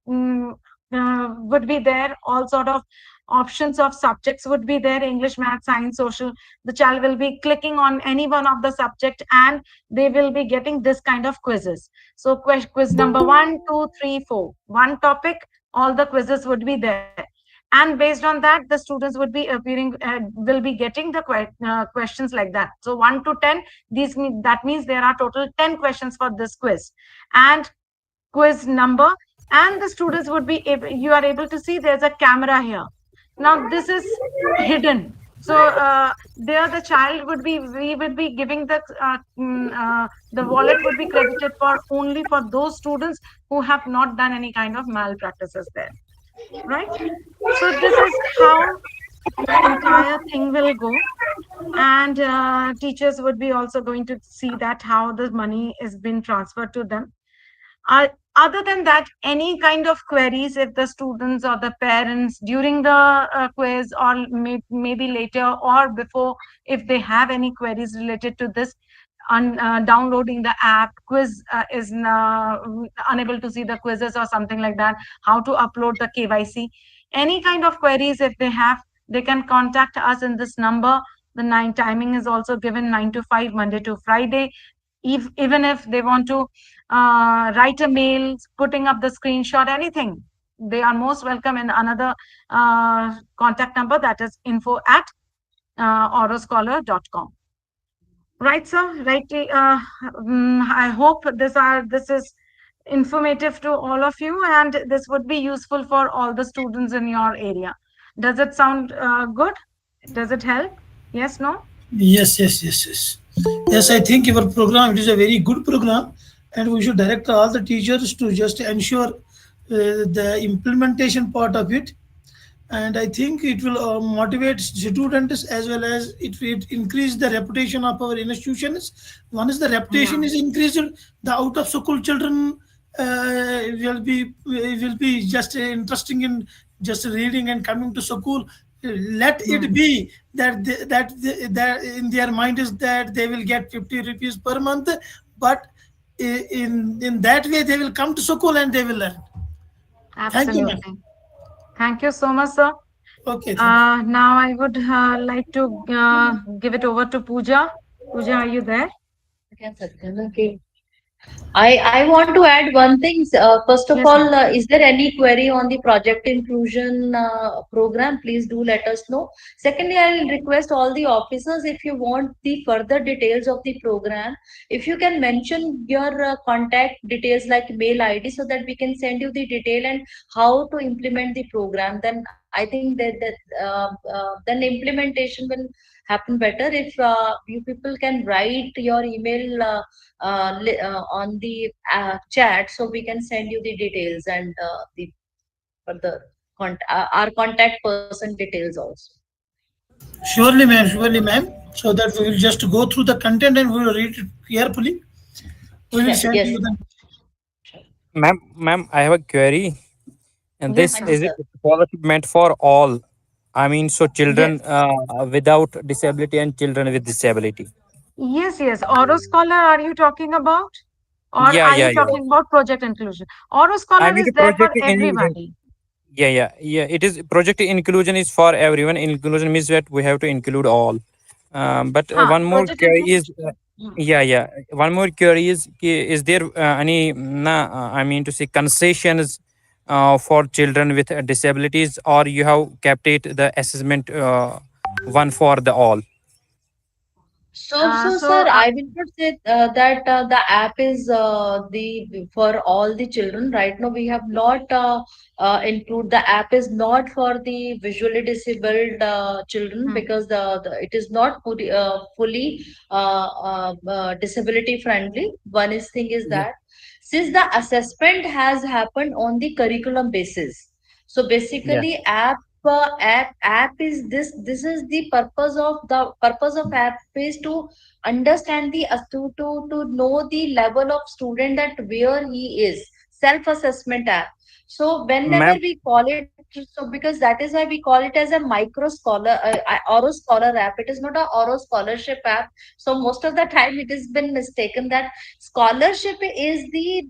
would be there. All sort of options of subjects would be there: English, math, science, social. The child will be clicking on any one of the subject, and they will be getting this kind of quizzes. So quiz number 1, 2, 3, 4, one topic, all the quizzes would be there. And based on that, the students would be appearing, will be getting the questions like that. So 1 to 10, that means there are total 10 questions for this quiz, and quiz number. And the students would be able, you are able to see there's a camera here. Now this is hidden. So there the child would be, we would be giving the wallet would be credited for only for those students who have not done any kind of malpractices there. Right? So this is how the entire thing will go. And teachers would be also going to see that how the money is being transferred to them. Other than that, any kind of queries, if the students or the parents during the quiz, or maybe later or before, if they have any queries related to this, on downloading the app, quiz is unable to see the quizzes or something like that, how to upload the KYC, any kind of queries if they have, they can contact us in this number. The timing is also given 9 to 5, Monday to Friday. Even if they want to write a mail, putting up the screenshot, anything, they are most welcome in another contact number, that is info@auroscholar.com. Right, sir? Right. I hope this is informative to all of you, and this would be useful for all the students in your area. Does it sound good? Does it help? Yes, no? Yes. Yes, I think your program, it is a very good program, and we should direct all the teachers to just ensure the implementation part of it. And I think it will motivate students, as well as it will increase the reputation of our institutions. Once the reputation is increased, the out of school children will be just interesting in just reading and coming to school. Let it be that in their mind is that they will get 50 rupees per month, but in that way they will come to school and they will learn. Absolutely. Thank you so much, sir. Okay, thank you. Now I would like to give it over to Pooja. Pooja, are you there? Okay. I want to add one thing. First of Yes, ma'am. all, is there any query on the project inclusion program? Please do let us know. Secondly, I'll request all the officers, if you want the further details of the program, if you can mention your contact details like mail ID, so that we can send you the detail and how to implement the program. Then I think that then implementation will happen better if you people can write your email on the chat, so we can send you the details and the further our contact person details also. Surely, ma'am. Surely, ma'am. So that we will just go through the content and we will read it carefully. We will send Yes. you the. Ma'am, I have a query. And Yes, this Yes, ma'am. is sir. it scholarship meant for all? I mean, so Yes. children without disability and children with disability. Yes, yes. Oro Scholar, are you talking about? Or Yeah, are yeah, you yeah. talking about project inclusion? Oro I Scholar mean, is the there for project in everybody. yeah, yeah, yeah. It is project inclusion is for everyone. Inclusion means that we have to include all. But Huh, one more project query inclusion. is, yeah, yeah. One more query is, is there any, I mean to say, concessions for children with disabilities, or you have kept it the assessment one for the all? So, So, sir, I will not say that the app is the for all the children. Right now, we have not include the app is not for the visually disabled children, hmm, because it is not fully disability friendly. One is thing is Yeah, that since the assessment has happened on the curriculum basis, so yeah. basically app is this is the purpose of app is to understand the to know the level of student that where he is, self assessment app. So whenever Ma'am, we call it, so because that is why we call it as a micro scholar Oro scholar app. It is not a Oro scholarship app. So most of the time it has been mistaken that scholarship is the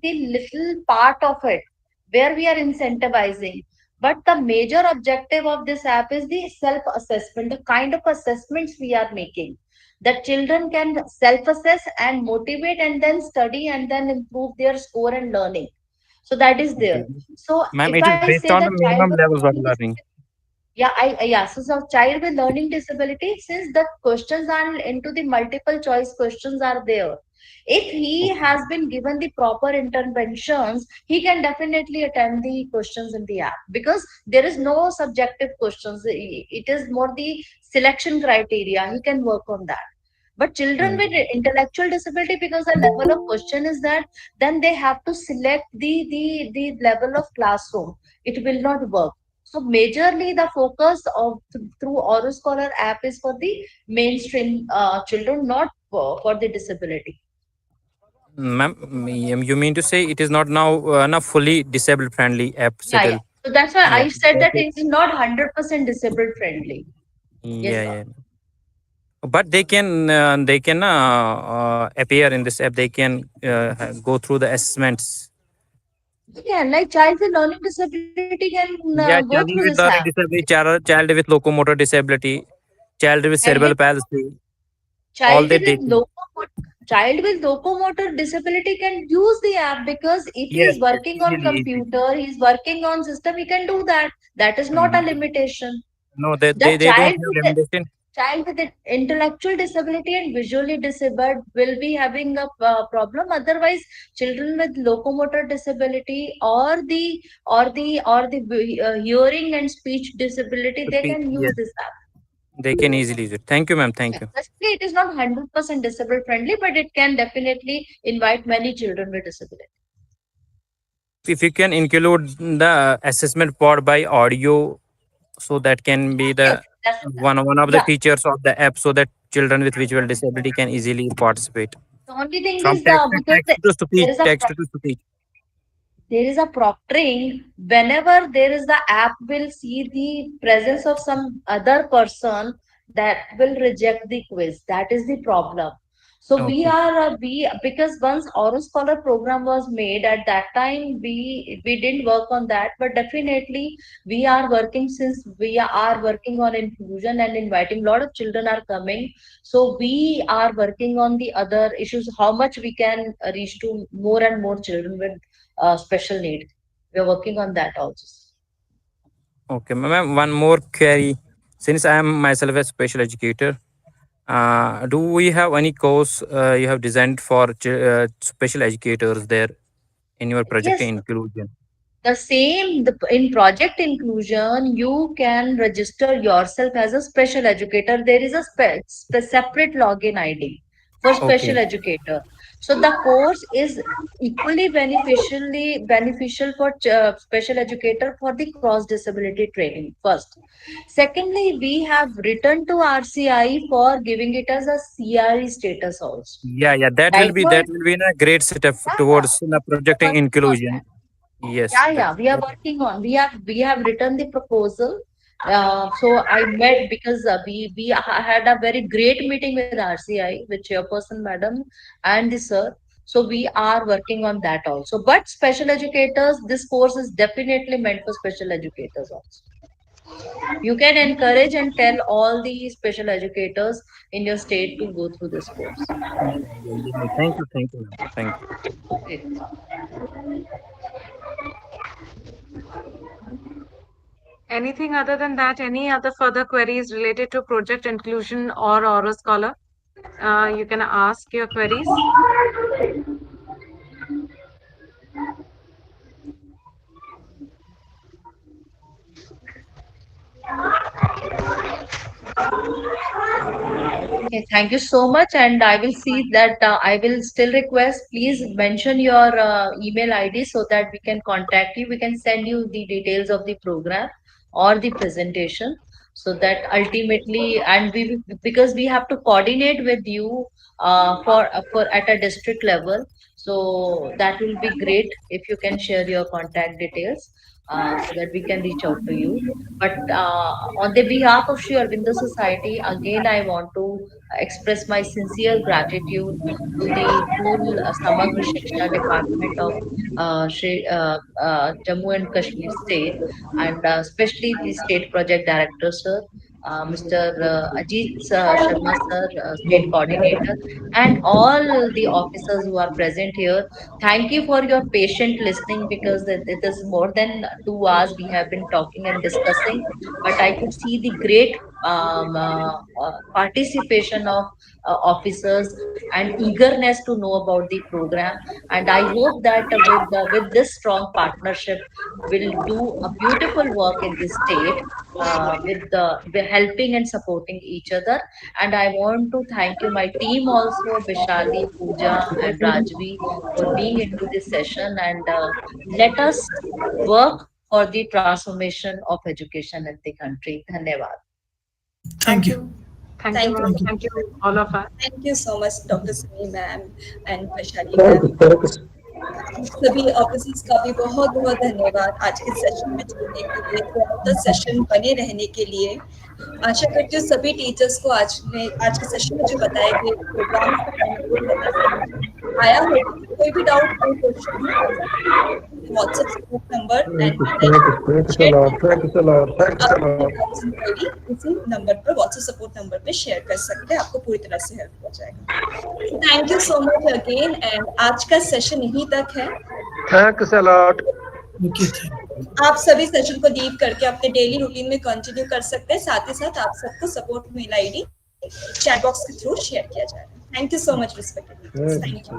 little part of it where we are incentivizing, but the major objective of this app is the self assessment, the kind of assessments we are making, that children can self assess and motivate and then study and then improve their score and learning. So that is there. okay. So Ma'am, if it is I say based on that the child minimum with levels of learning learning. disability, so child with learning disability, since the questions are into the multiple choice questions are there, if he Okay. has been given the proper interventions, he can definitely attempt the questions in the app, because there is no subjective questions. It is more the selection criteria. He can work on that. But children with Mm. intellectual disability, because the level of question is that, then they have to select the level of classroom. It will not work. So majorly the focus of through Oro Scholar app is for the mainstream children, not for the disability. Ma'am, you mean to say it is not now not fully disabled friendly app Yeah. settle? So that's why Yeah. I said that Okay. it is not 100% disabled friendly. Yes, Yeah, sir. yeah. But they can appear in this app. They can go through the assessments. Yeah, like child with learning disability can go Yeah, through child this with app. learning disability, child with locomotor disability, child with Child with cerebral palsy, all child that they with can. locomotor disability can use the app, because if he Yes, is yes, working on easily, easily. computer, he is working on system, he can do that. That is not a Mhm. limitation. No, The they don't have limitation. child with intellectual disability and visually disabled will be having a problem. Otherwise, children with locomotor disability or the hearing and speech disability, they can use Yes, this app. they can easily use it. Thank you, ma'am. Thank you. Especially, it is not 100% disabled friendly, but it can definitely invite many children with disability. If you can include the assessment part by audio, so that can be Yes, the that's one of the yeah. features of the app, so that children with visual disability can easily participate. The only thing From is text to because there is a text to speech. there is a proctoring. Whenever there is the app will see the presence of some other person, that will reject the quiz. That is the problem. So Okay. because once Auro Scholar program was made, at that time we didn't work on that, but definitely we are working, since we are working on inclusion and inviting, a lot of children are coming. So we are working on the other issues, how much we can reach to more and more children with special need. We are working on that also. Okay, ma'am, one more query. Since I am myself a special educator, do we have any course you have designed for special educators there in your project Yes, inclusion? the same, in project inclusion, you can register yourself as a special educator. There is a separate login ID for special Okay. educator. So the course is equally beneficial for special educator for the cross disability training first. Secondly, we have written to RCI for giving it as a CRE status also. Yeah, that Right now, will be a great step towards the project working on inclusion. that. Yes, Yeah, we are working on. We have written the proposal. So I met, because had a very great meeting with RCI, with Chairperson Madam and the sir. So we are working on that also. But special educators, this course is definitely meant for special educators also. You can encourage and tell all the special educators in your state to go through this course. Thank you, ma'am. Thank you. Great. Anything other than that? Any other further queries related to project inclusion or Auro Scholar? You can ask your queries. Okay, thank you so much. And I will see that I will still request, please mention your email ID so that we can contact you. We can send you the details of the program or the presentation, so that ultimately, and because we have to coordinate with you for at a district level. So that will be great if you can share your contact details so that we can reach out to you. But on the behalf of Sri Aurobindo Society, again, I want to express my sincere gratitude to the whole Samagra Shiksha Department of Jammu and Kashmir State, and especially the State Project Director, sir, Mr. Ajit Sharma, sir, State Coordinator, and all the officers who are present here. Thank you for your patient listening, because it is more than 2 hours we have been talking and discussing, but I could see the great participation of officers and eagerness to know about the program. And I hope that with this strong partnership, we'll do a beautiful work in this state, with helping and supporting each other. And I want to thank you, my team also, Vishali, Pooja, and Rajvi, for being into this session. And let us work for the transformation of education in the country. Dhanyavad. Thank you. Thank Thank you, ma'am. you. Thank you, all of us. Thank you so much, Dr. Sunny ma'am and Vaishali Thank ma'am. you. Thank you. सभी officers का भी बहुत बहुत धन्यवाद आज के session में जुड़ने के लिए, थ्रू द सेशन बने रहने के लिए। आशा करती हूँ सभी टीचर्स को आज के सेशन में जो बताए गए प्रोग्राम आया होगा। कोई भी डाउट, कोई question WhatsApp support number and Thank you so lot. Thank you so lot. Thank you so lot. इसी नंबर पर, व्हाट्सएप सपोर्ट नंबर पे शेयर कर सकते हैं, आपको पूरी तरह से हेल्प हो जाएगा। Thank you so much again, and आज का सेशन यहीं तक है। Thank you so lot. आप सभी सेशन को लीव करके अपने डेली रूटीन में कंटिन्यू कर सकते हैं। साथ ही साथ आप सबको support mail ID chat box के थ्रू शेयर किया जाएगा। Thank you so much respected teachers. Thank you.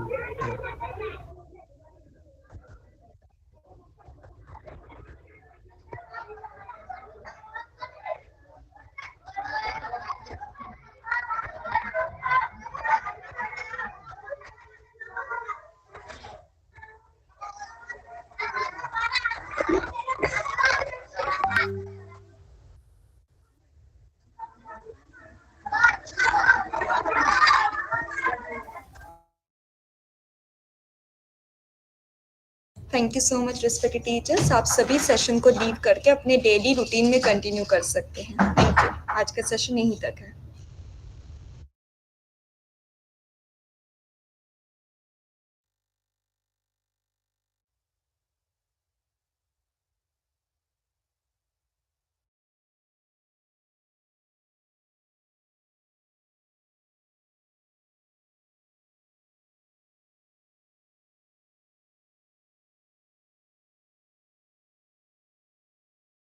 Thank you so much respected teachers. आप सभी सेशन को लीव करके अपने डेली रूटीन में कंटिन्यू कर सकते हैं। Thank you. आज का सेशन यहीं तक है।